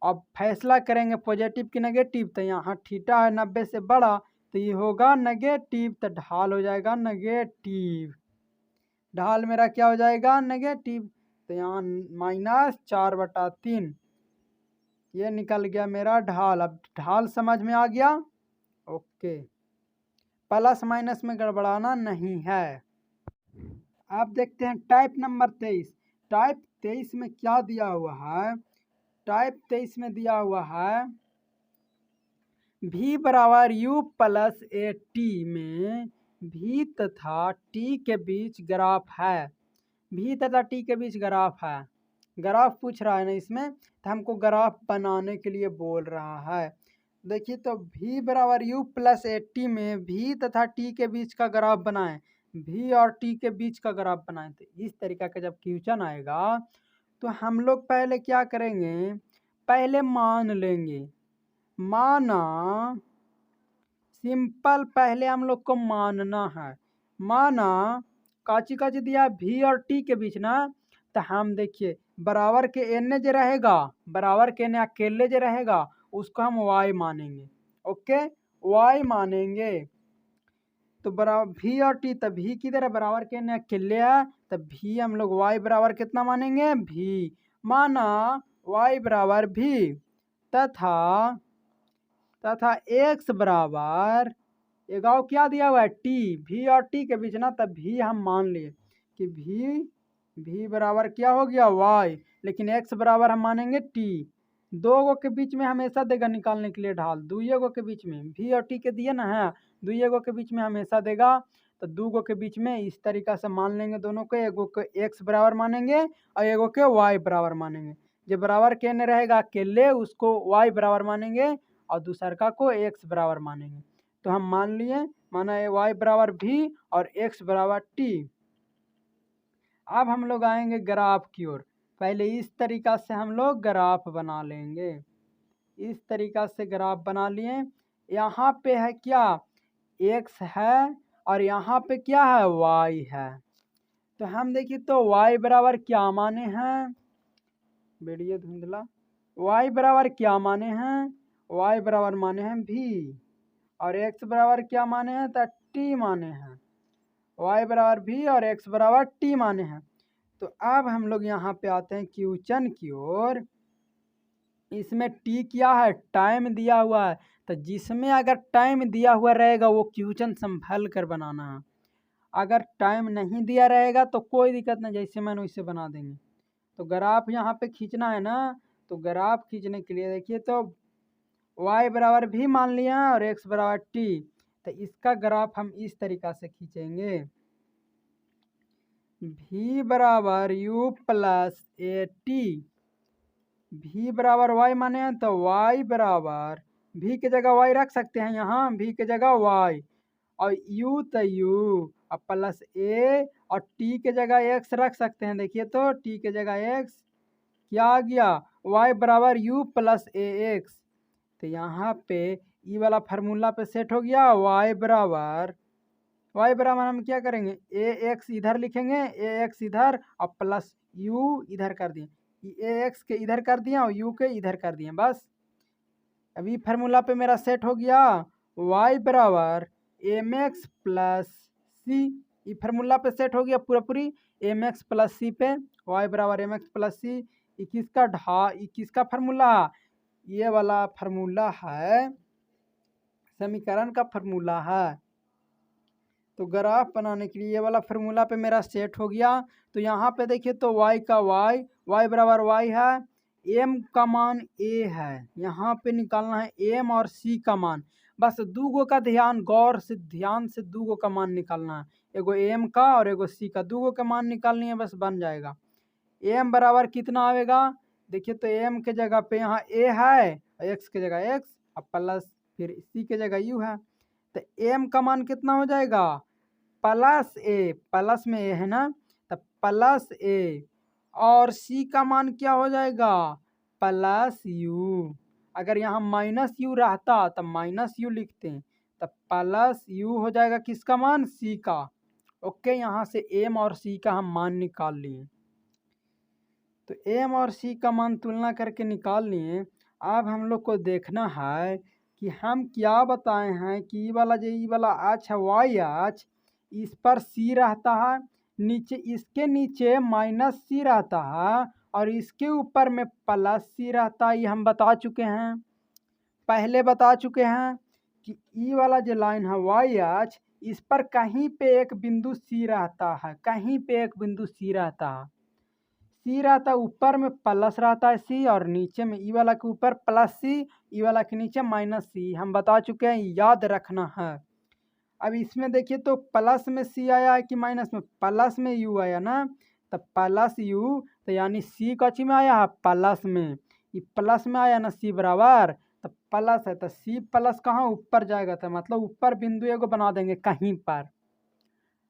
अब फैसला करेंगे पॉजिटिव की नेगेटिव, तो यहाँ थीटा है 90 से बड़ा, तो ये होगा नेगेटिव, तो ढाल हो जाएगा नेगेटिव। ढाल मेरा क्या हो जाएगा, नेगेटिव, तो यहाँ -4/3 ये निकल गया मेरा ढाल। अब ढाल समझ में आ गया, ओके। प्लस माइनस में गड़बड़ाना नहीं है। अब देखते हैं टाइप नंबर 23। टाइप 23 में क्या दिया हुआ है, टाइप 23 में दिया हुआ है v बराबर u प्लस ए टी में v तथा t के बीच ग्राफ है। v तथा t के बीच ग्राफ है, ग्राफ पूछ रहा है ना इसमें, तो हमको ग्राफ बनाने के लिए बोल रहा है। देखिए तो v बराबर u प्लस ए टी में v तथा t के बीच का ग्राफ बनाएं, v और t के बीच का ग्राफ बनाएं। तो इस तरीका का जब क्वेश्चन आएगा तो हम लोग पहले क्या करेंगे, पहले मान लेंगे, माना सिंपल, पहले हम लोग को मानना है। माना काची काची दिया v और t के बीच ना, तो हम देखिए बराबर के एन जो रहेगा, बराबर के एन अकेले जो रहेगा उसको हम y मानेंगे, ओके, y मानेंगे। तो बराबर v और t, तब v किधर है, बराबर के एन अकेले है, तब v हम लोग y बराबर कितना मानेंगे, v। माना y बराबर v तथा x बराबर एगाव क्या दिया हुआ है, t, v और t के बीच ना, तब v हम मान लिए कि v बराबर क्या हो गया, y, लेकिन x बराबर हम मानेंगे t। दो गो के बीच में हमेशा देगा निकालने के लिए ढाल, दुइये गो के बीच में v और t के दिए ना है, दुइये गो के बीच में हमेशा देगा, तो दो गो के बीच में इस तरीका से मान लेंगे दोनों को, एगो को x बराबर मानेंगे और एगो के y बराबर मानेंगे। जो बराबर के न रहेगा अकेले उसको y बराबर मानेंगे और दूसरका को x बराबर मानेंगे। तो हम मान लिए, माना y बराबर v और x बराबर t। अब हम लोग आएंगे ग्राफ की ओर। पहले इस तरीका से हम लोग ग्राफ बना लेंगे, इस तरीका से ग्राफ बना लिए। यहाँ पे है क्या, x है और यहाँ पे क्या है, y है। तो हम देखिए तो y बराबर क्या माने हैं, वीडियो धुंधला, y बराबर क्या माने हैं, y बराबर माने हैं v, और x बराबर क्या माने हैं, तो t माने हैं। y बराबर v और x बराबर t माने हैं। तो अब हम लोग यहाँ पे आते हैं क्वेश्चन की ओर। इसमें t क्या है, टाइम दिया हुआ है, तो जिसमें अगर टाइम दिया हुआ रहेगा वो क्वेश्चन संभल कर बनाना है। अगर टाइम नहीं दिया रहेगा तो कोई दिक्कत नहीं, जैसे मैंने वैसे बना देंगे। तो ग्राफ यहाँ पे खींचना है ना, तो ग्राफ खींचने के लिए देखिए तो y बराबर भी मान लिया और x बराबर t, तो इसका ग्राफ हम इस तरीका से खींचेंगे, v बराबर u plus A T, v बराबर y माने हैं तो y बराबर v के जगह y रख सकते हैं, यहाँ v के जगह y, और u तो u और प्लस a, और t के जगह x रख सकते हैं। देखिए तो t के जगह x क्या आ गया, y बराबर u प्लस ए एक्स। तो यहाँ पे ई वाला फार्मूला पे सेट हो गया, y बराबर हम क्या करेंगे, ए एक्स इधर लिखेंगे, ए एक्स इधर और प्लस u इधर कर दिए, ए एक्स के इधर कर दिए और u के इधर कर दिए, बस। अभी फार्मूला पे मेरा सेट हो गया, y बराबर एम एक्स प्लस सी, ये फार्मूला पे सेट हो गया पूरा पूरी, एम एक्स प्लस सी पे, y बराबर एम एक्स प्लस सी। 21 का फार्मूला ये वाला फार्मूला है, समीकरण का फार्मूला है। तो ग्राफ बनाने के लिए ये वाला फार्मूला पे मेरा सेट हो गया। तो यहाँ पे देखिए तो y का y बराबर y है, m का मान a है, यहाँ पे निकालना है m और c का मान। बस दूगो का गौर से ध्यान से दूगो का मान निकालना है, एगो m का और एगो c का, दूगो का मान निकालनी है, बस बन जाएगा। m बराबर कितना आएगा, देखिए तो m के जगह पे यहाँ a है, x के जगह x और प्लस फिर c के जगह u है। तो m का मान कितना हो जाएगा, प्लस ए, प्लस में ए है ना, तो प्लस ए, और c का मान क्या हो जाएगा, प्लस u। अगर यहाँ माइनस यू रहता तो माइनस यू लिखते हैं, तो प्लस यू हो जाएगा किसका मान, c का। ओके, यहाँ से m और c का हम मान निकाल लिए। तो m और c का मान तुलना करके निकाल लिए। अब हम लोग को देखना है कि हम क्या बताए हैं कि ये वाला आच है y आच, इस पर c रहता है, नीचे इसके नीचे माइनस c रहता है और इसके ऊपर में प्लस c रहता है। ये हम बता चुके हैं, पहले बता चुके हैं कि ई वाला जो लाइन है y आच, इस पर कहीं पे एक बिंदु c रहता है, कहीं पे एक बिंदु c रहता है, सी रहता है, ऊपर में प्लस रहता है सी और नीचे में ई वाला के ऊपर प्लस सी, ई वाला के नीचे माइनस सी, हम बता चुके हैं, याद रखना है। अब इसमें देखिए तो प्लस में सी आया है कि माइनस में, प्लस में यू आया ना, तो प्लस यू, तो यानी सी कौची में आया है, प्लस में, ये प्लस में आया ना सी बराबर, तो प्लस है, तो सी प्लस कहाँ ऊपर जाएगा, तो मतलब ऊपर बिंदु एगो बना देंगे कहीं पर।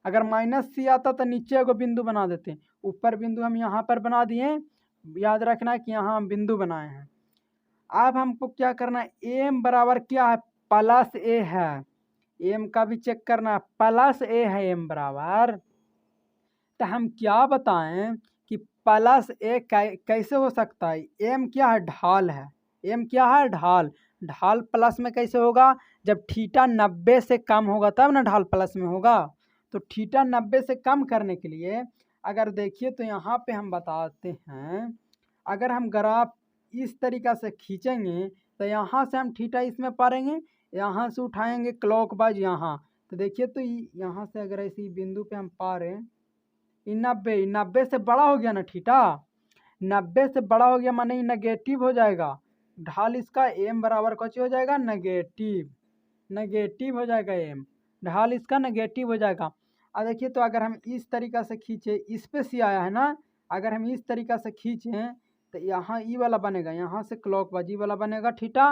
अगर माइनस सी आता तो नीचे एगो बिंदु बना देते, ऊपर बिंदु हम यहाँ पर बना दिए, याद रखना है कि यहाँ हम बिंदु बनाए हैं। अब हमको क्या करना है, एम बराबर क्या है, प्लस ए है, एम का भी चेक करना है, प्लस ए है एम बराबर। तो हम क्या बताएं कि प्लस ए कैसे हो सकता है, एम क्या है, ढाल है, एम क्या है, ढाल, ढाल प्लस में कैसे होगा, जब थीटा 90 से कम होगा तब ना ढाल प्लस में होगा। तो थीटा 90 से कम करने के लिए अगर देखिए तो यहाँ पे हम बताते हैं, अगर हम ग्राफ इस तरीक़ा से खींचेंगे तो यहाँ से हम थीटा इसमें पारेंगे, यहाँ से उठाएंगे क्लॉकवाइज यहाँ, तो देखिए तो यहाँ से अगर ऐसी बिंदु पे हम पा रहे हैं, 90 से बड़ा हो गया ना थीटा, 90 से बड़ा हो गया माने नेगेटिव हो जाएगा, ढाल इसका एम बराबर कुछ हो जाएगा, नेगेटिव, नेगेटिव हो जाएगा एम, ढाल इसका नेगेटिव हो जाएगा। अब देखिए तो अगर हम इस तरीक़ा से खींचे, इस पे सी आया है ना, अगर हम इस तरीक़ा से खींचें तो यहाँ ई वाला बनेगा, यहाँ से क्लॉकवाइज ई वाला बनेगा थीटा।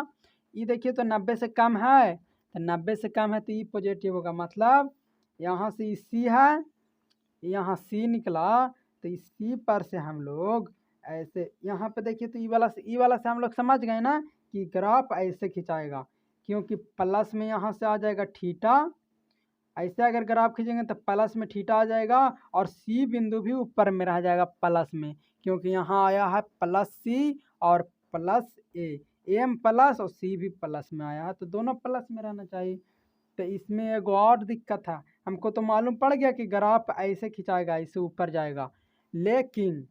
ये देखिए तो 90 से कम है, तो 90 से कम है तो ई पॉजिटिव होगा, मतलब यहाँ से सी है, यहाँ सी निकला, तो इस सी पर से हम लोग ऐसे यहाँ पे देखिए तो ई वाला से हम लोग समझ गए ना कि ग्राफ ऐसे खिंचाएगा, क्योंकि प्लस में यहाँ से आ जाएगा थीटा, ऐसे अगर ग्राफ खींचेंगे तो प्लस में थीटा आ जाएगा और सी बिंदु भी ऊपर में रह जाएगा प्लस में, क्योंकि यहाँ आया है प्लस सी और प्लस ए, एम प्लस और सी भी प्लस में आया है, तो दोनों प्लस में रहना चाहिए। तो इसमें एक और दिक्कत है, हमको तो मालूम पड़ गया कि ग्राफ ऐसे खिंचाएगा, ऐसे ऊपर जाएगा, लेकिन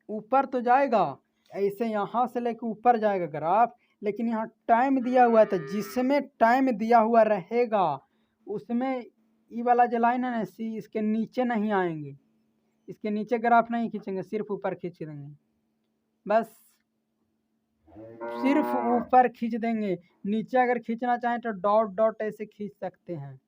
ऊपर तो जाएगा ऐसे, यहाँ से लेकर ऊपर जाएगा ग्राफ, लेकिन यहाँ टाइम दिया हुआ है, तो जिसमें टाइम दिया हुआ रहेगा उसमें ई वाला जो लाइन है ना सी, इसके नीचे नहीं आएंगे, इसके नीचे ग्राफ नहीं खींचेंगे, सिर्फ ऊपर खींच देंगे, बस सिर्फ ऊपर खींच देंगे। नीचे अगर खींचना चाहें तो डॉट डॉट ऐसे खींच सकते हैं,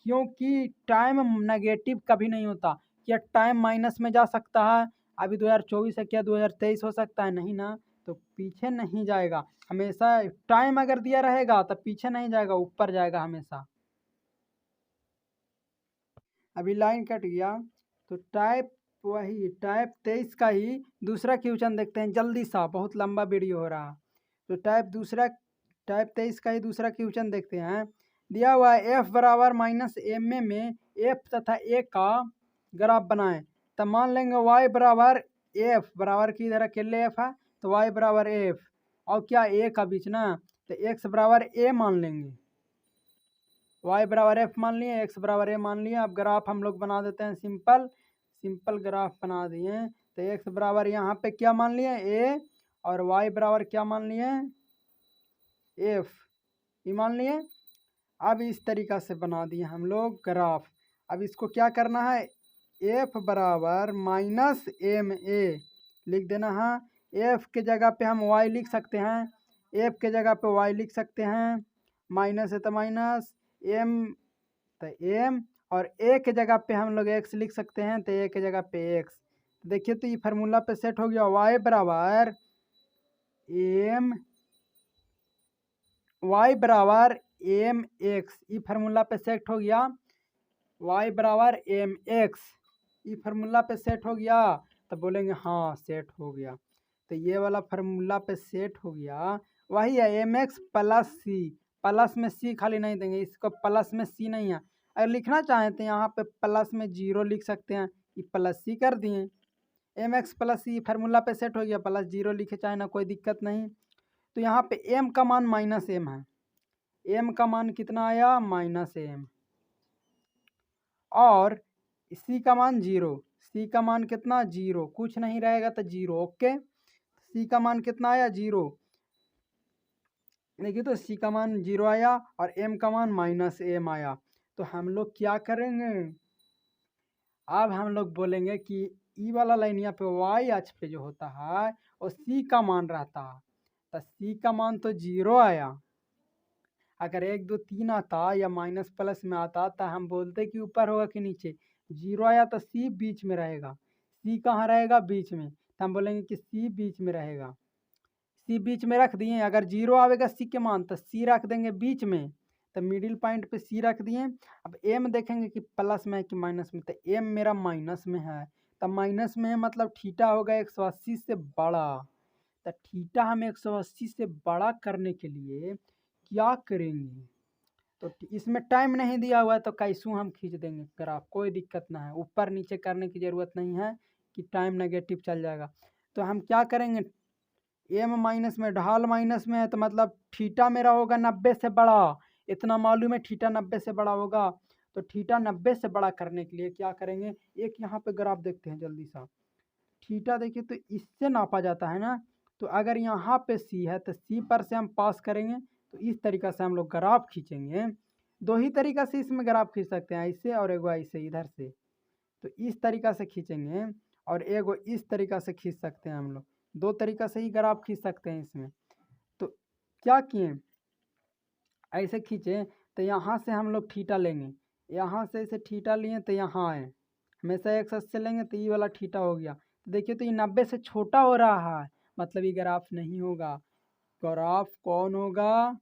क्योंकि टाइम नेगेटिव कभी नहीं होता। क्या टाइम माइनस में जा सकता है, अभी 2024 है, क्या 2023 हो सकता है, नहीं ना, तो पीछे नहीं जाएगा, हमेशा टाइम अगर दिया रहेगा तो पीछे नहीं जाएगा, ऊपर जाएगा हमेशा। अभी लाइन कट गया, तो टाइप 23 का ही दूसरा क्वेश्चन देखते हैं जल्दी सा, बहुत लंबा वीडियो हो रहा। तो टाइप 23 का ही दूसरा क्वेश्चन देखते हैं। दिया हुआ है एफ बराबर माइनस एम ए में एफ तथा ए का ग्राफ बनाएं, तो मान लेंगे वाई बराबर एफ बराबर की इधर अकेले एफ है, तो वाई बराबर एफ और क्या ए का बीच ना, तो एक्स बराबर ए मान लेंगे, y बराबर एफ मान लिए, x बराबर ए मान लिया। अब ग्राफ हम लोग बना देते हैं, सिंपल ग्राफ बना दिए। तो x बराबर यहाँ पे क्या मान लिए, a, और y बराबर क्या मान लिए, f, ये मान लिए। अब इस तरीक़ा से बना दिए हम लोग ग्राफ। अब इसको क्या करना है, f बराबर माइनस एम ए लिख देना है। f के जगह पे हम y लिख सकते हैं, f के जगह पे y लिख सकते हैं, माइनस है तो माइनस, m तो m, और a के जगह पे हम लोग x लिख सकते हैं, तो a के जगह पे x। देखिए तो ये फार्मूला पे सेट हो गया, y बराबर एम एक्स, ये फार्मूला पे सेट हो गया। y बराबर एम एक्स, ये फार्मूला पे सेट हो गया, तो बोलेंगे हाँ सेट हो गया। तो ये वाला फार्मूला पे सेट हो गया, वही है एम एक्स प्लस सी, प्लस में सी खाली नहीं देंगे, इसको प्लस में सी नहीं है। अगर लिखना चाहें तो यहाँ पे प्लस में जीरो लिख सकते हैं, ये प्लस सी कर दिए, एम एक्स प्लस सी फार्मूला पे सेट हो गया, प्लस जीरो लिखे चाहे ना, कोई दिक्कत नहीं। तो यहाँ पे एम का मान माइनस एम है, एम का मान कितना आया, माइनस एम, और सी का मान जीरो, सी का मान कितना, जीरो, कुछ नहीं रहेगा तो जीरो, ओके। सी का मान कितना आया, जीरो, देखिए तो सी का मान जीरो आया और एम का मान माइनस एम आया। तो हम लोग क्या करेंगे, अब हम लोग बोलेंगे कि ई वाला लाइन यहाँ पे वाई अक्ष पे जो होता है वो सी का मान रहता है, तो सी का मान तो जीरो आया। अगर 1 2 3 आता या माइनस प्लस में आता तो हम बोलते कि ऊपर होगा कि नीचे, जीरो आया तो सी बीच में रहेगा, सी कहाँ रहेगा, बीच में, तो हम बोलेंगे कि सी बीच में रहेगा। सी बीच में रख दिए, अगर जीरो आवेगा सी के मान तो सी रख देंगे बीच में, तो मिडिल पॉइंट पे सी रख दिए। अब एम देखेंगे कि प्लस में है कि माइनस में, तो एम मेरा माइनस में है, तो माइनस में है मतलब थीटा होगा 180 से बड़ा। तो थीटा हम 180 से बड़ा करने के लिए क्या करेंगे, तो इसमें टाइम नहीं दिया हुआ है तो कैसू हम खींच देंगे ग्राफ, कोई दिक्कत ना है, ऊपर नीचे करने की ज़रूरत नहीं है कि टाइम नेगेटिव चल जाएगा। तो हम क्या करेंगे, एम माइनस में, ढाल माइनस में है तो मतलब थीटा मेरा होगा 90 से बड़ा, इतना मालूम है थीटा 90 से बड़ा होगा। तो थीटा 90 से बड़ा करने के लिए क्या करेंगे, एक यहाँ पे ग्राफ देखते हैं जल्दी सा। थीटा देखिए तो इससे नापा जाता है ना, तो अगर यहाँ पे सी है तो सी पर से हम पास करेंगे, तो इस तरीक़ा से हम लोग ग्राफ खींचेंगे। दो ही तरीक़ा से इसमें ग्राफ खींच सकते हैं, ऐसे और एगो ऐसे इधर से, तो इस तरीक़ा से खींचेंगे, और एगो इस तरीक़ा से खींच सकते हैं हम लोग, दो तरीक़ा से ही ग्राफ खींच सकते हैं इसमें। तो क्या किए, ऐसे खींचे तो यहाँ से हम लोग थीटा लेंगे, यहाँ से ऐसे थीटा लिए तो यहाँ आए, हमेशा एक से लेंगे तो ये वाला थीटा हो गया। देखिए तो ये 90 से छोटा हो रहा है, मतलब ये ग्राफ नहीं होगा। ग्राफ कौन होगा,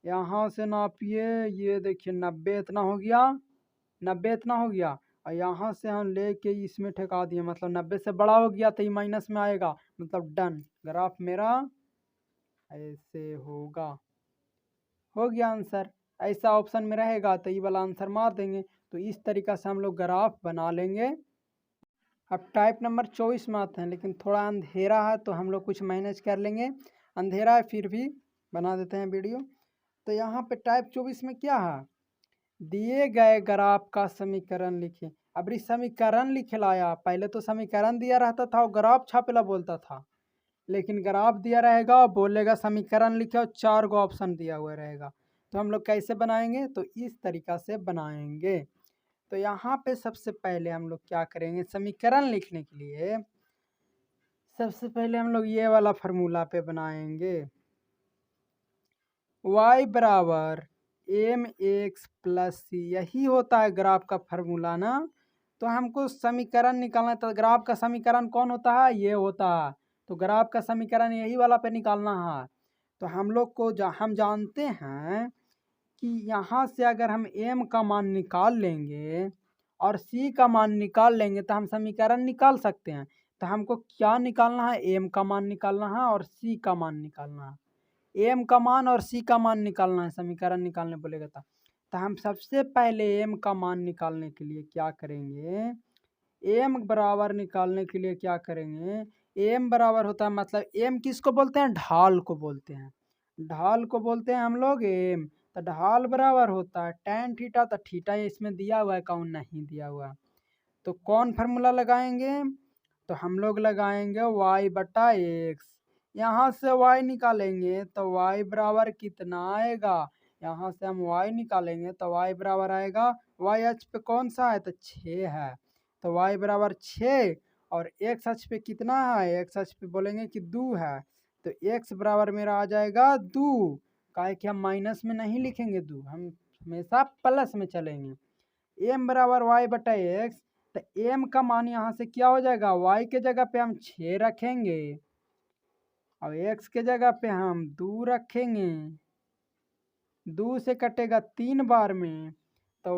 यहाँ से नापिए, ये देखिए 90 इतना हो गया, 90 इतना हो गया, और यहाँ से हम लेके इसमें ठेका दिए, मतलब 90 से बड़ा हो गया तो ये माइनस में आएगा, मतलब डन, ग्राफ मेरा ऐसे होगा। हो गया आंसर, ऐसा ऑप्शन में रहेगा तो ये वाला आंसर मार देंगे। तो इस तरीक़ा से हम लोग ग्राफ बना लेंगे। अब टाइप नंबर 24 में आते हैं, लेकिन थोड़ा अंधेरा है तो हम लोग कुछ मैनेज कर लेंगे, अंधेरा है फिर भी बना देते हैं वीडियो। तो यहाँ पे टाइप 24 में क्या है, दिए गए ग्राफ का समीकरण लिखें। अब ये समीकरण लिखे लाया, पहले तो समीकरण दिया रहता था और ग्राफ छापेला बोलता था, लेकिन ग्राफ दिया रहेगा बोलेगा समीकरण लिखे और 4 गो ऑप्शन दिया हुआ रहेगा। तो हम लोग कैसे बनाएंगे, तो इस तरीक़ा से बनाएंगे। तो यहाँ पे सबसे पहले हम लोग क्या करेंगे, समीकरण लिखने के लिए सबसे पहले हम लोग ये वाला फार्मूला पे बनाएंगे, y बराबर एम एक्स प्लस सी, यही होता है ग्राफ का फार्मूला ना। तो हमको समीकरण निकालना है, तो ग्राफ का समीकरण कौन होता है, ये होता है, तो ग्राफ का समीकरण यही वाला पे निकालना है। तो हम लोग को हम जानते हैं कि यहाँ से अगर हम m का मान निकाल लेंगे और c का मान निकाल लेंगे तो हम समीकरण निकाल सकते हैं। तो हमको क्या निकालना है, m का मान निकालना है और c का मान निकालना है, m का मान और c का मान निकालना है, समीकरण निकालने बोलेगा तो हम सबसे पहले m का मान निकालने के लिए क्या करेंगे, m बराबर निकालने के लिए क्या करेंगे, m बराबर होता है, मतलब m किसको बोलते हैं, ढाल को बोलते हैं, ढाल को बोलते हैं हम लोग m। तो ढाल बराबर होता है tan थीटा, तो थीटा इसमें दिया हुआ है, कौन नहीं दिया हुआ, तो कौन फार्मूला लगाएंगे, तो हम लोग लगाएंगे y बटा एक्स, यहाँ से y निकालेंगे तो y बराबर कितना आएगा, यहाँ से हम y निकालेंगे तो y बराबर आएगा, y अक्ष पे कौन सा है तो 6 है, तो y बराबर 6 और x अक्ष पे कितना है, x अक्ष पे बोलेंगे कि 2 है, तो x बराबर मेरा आ जाएगा 2। काहे कि हम माइनस में नहीं लिखेंगे 2, हम हमेशा प्लस में चलेंगे। m बराबर y बटा x, तो m का मान यहाँ से क्या हो जाएगा, y के जगह पे हम 6 रखेंगे और x के जगह पे हम 2 रखेंगे, 2 से कटेगा 3 बार में, तो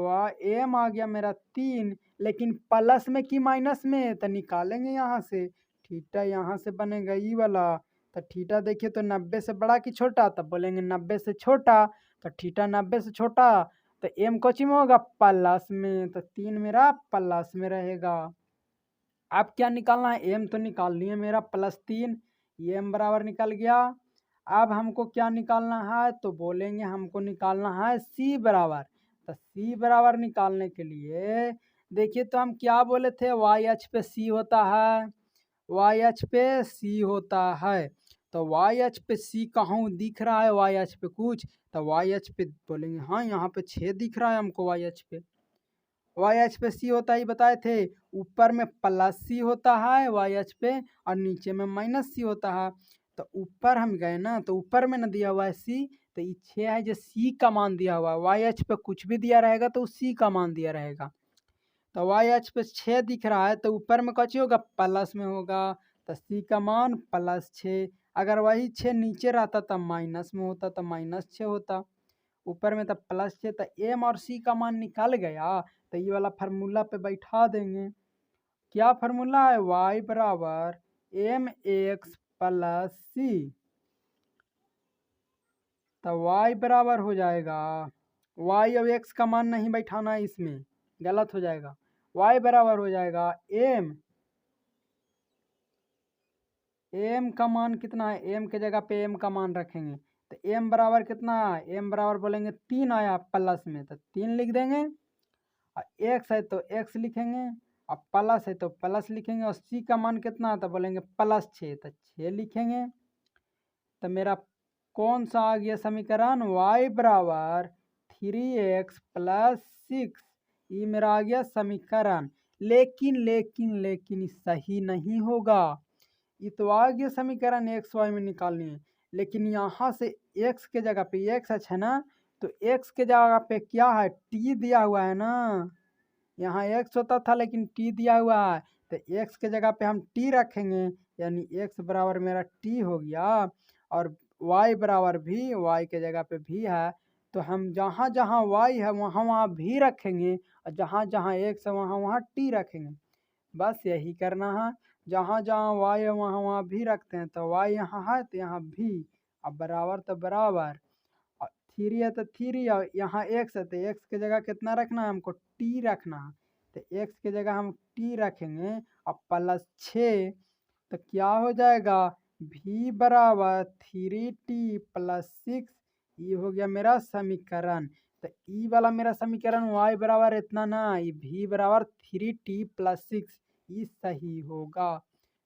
m आ गया मेरा 3, लेकिन प्लस में कि माइनस में, तो निकालेंगे यहाँ से थीटा, यहाँ से बनेगा ई वाला, तो थीटा देखिए तो 90 से बड़ा कि छोटा, तब बोलेंगे 90 से छोटा, तो थीटा 90 से छोटा, तो m कोची में होगा प्लस में, तो 3 मेरा प्लस में रहेगा। अब क्या निकालना है, m तो निकाल लिए मेरा +3, ये m बराबर निकल गया। अब हमको क्या निकालना है, तो बोलेंगे हमको निकालना है c बराबर, तो c बराबर निकालने के लिए देखिए तो हम क्या बोले थे, y अक्ष पे c होता है, y अक्ष पे c होता है, तो y अक्ष पे c कहाँ दिख रहा है, y अक्ष पे कुछ, तो y अक्ष पे बोलेंगे हाँ यहाँ पे 6 दिख रहा है हमको y अक्ष पे, वाई एच पे सी होता ही बताए थे, ऊपर में प्लस सी होता है वाई एच पे और नीचे में माइनस सी होता है, तो ऊपर हम गए ना, तो ऊपर में ना दिया हुआ है सी, तो ये 6 है जो सी का मान दिया हुआ है, वाई एच पे कुछ भी दिया रहेगा तो सी का मान दिया रहेगा, तो वाई एच पे 6 दिख रहा है तो ऊपर में कौन होगा प्लस में होगा, तो सी का मान +6, अगर वही 6 नीचे रहता तब माइनस में होता, तो -6 होता, ऊपर में तब +6, तो एम और सी का मान निकल गया, तो ये वाला फार्मूला पे बैठा देंगे। क्या फार्मूला है, y बराबर mx प्लस सी, तो y बराबर हो जाएगा, y और x का मान नहीं बैठाना है इसमें, गलत हो जाएगा, y बराबर हो जाएगा m का मान कितना है, m के जगह पे m का मान रखेंगे, तो m बराबर कितना है, m बराबर बोलेंगे 3 आया प्लस में, तो 3 लिख देंगे, और x है तो x लिखेंगे, और प्लस है तो प्लस लिखेंगे, और c का मान कितना तो बोलेंगे +6, तो 6 लिखेंगे, तो मेरा कौन सा आ गया समीकरण, y बराबर 3x + 6, ये मेरा आ गया समीकरण। लेकिन लेकिन लेकिन सही नहीं होगा, ये तो आ गया समीकरण एक्स वाई में निकालनी है, लेकिन यहाँ से x के जगह पे x है ना, तो x के जगह पे क्या है, t दिया हुआ है ना, यहाँ x होता था लेकिन t दिया हुआ है, तो x के जगह पे हम t रखेंगे, यानी x बराबर मेरा t हो गया, और y बराबर भी y के जगह पे भी है, तो हम जहाँ जहाँ y है वहाँ वहाँ भी रखेंगे, और जहाँ जहाँ x है वहाँ वहाँ t रखेंगे, बस यही करना है, जहाँ जहाँ y है वहाँ वहाँ भी रखते हैं, तो y यहाँ है तो यहाँ भी, अब बराबर तो बराबर, 3 है तो 3, और यहाँ x है तो x के जगह कितना रखना है हमको, t रखना है, तो x के जगह हम t रखेंगे और +6, तो क्या हो जाएगा, v बराबर 3t + 6, ये हो गया मेरा समीकरण। तो ई वाला मेरा समीकरण y बराबर इतना ना, ये v बराबर 3t + 6, ये सही होगा।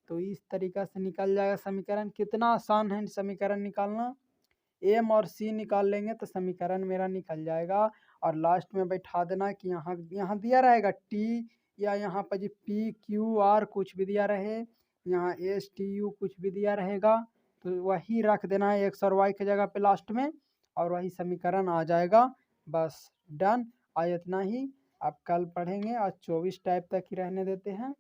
तो इस तरीका से निकल जाएगा समीकरण, कितना आसान है समीकरण निकालना, एम और सी निकाल लेंगे तो समीकरण मेरा निकल जाएगा, और लास्ट में बैठा देना कि यहाँ यहाँ दिया रहेगा टी, या यहाँ पर जी पी क्यू आर कुछ भी दिया रहे, यहाँ एस टी यू कुछ भी दिया रहेगा, तो वही रख देना है एक्स और वाई के जगह पे लास्ट में, और वही समीकरण आ जाएगा, बस डन। आज इतना ही, अब कल पढ़ेंगे, आज 24 टाइप तक ही रहने देते हैं।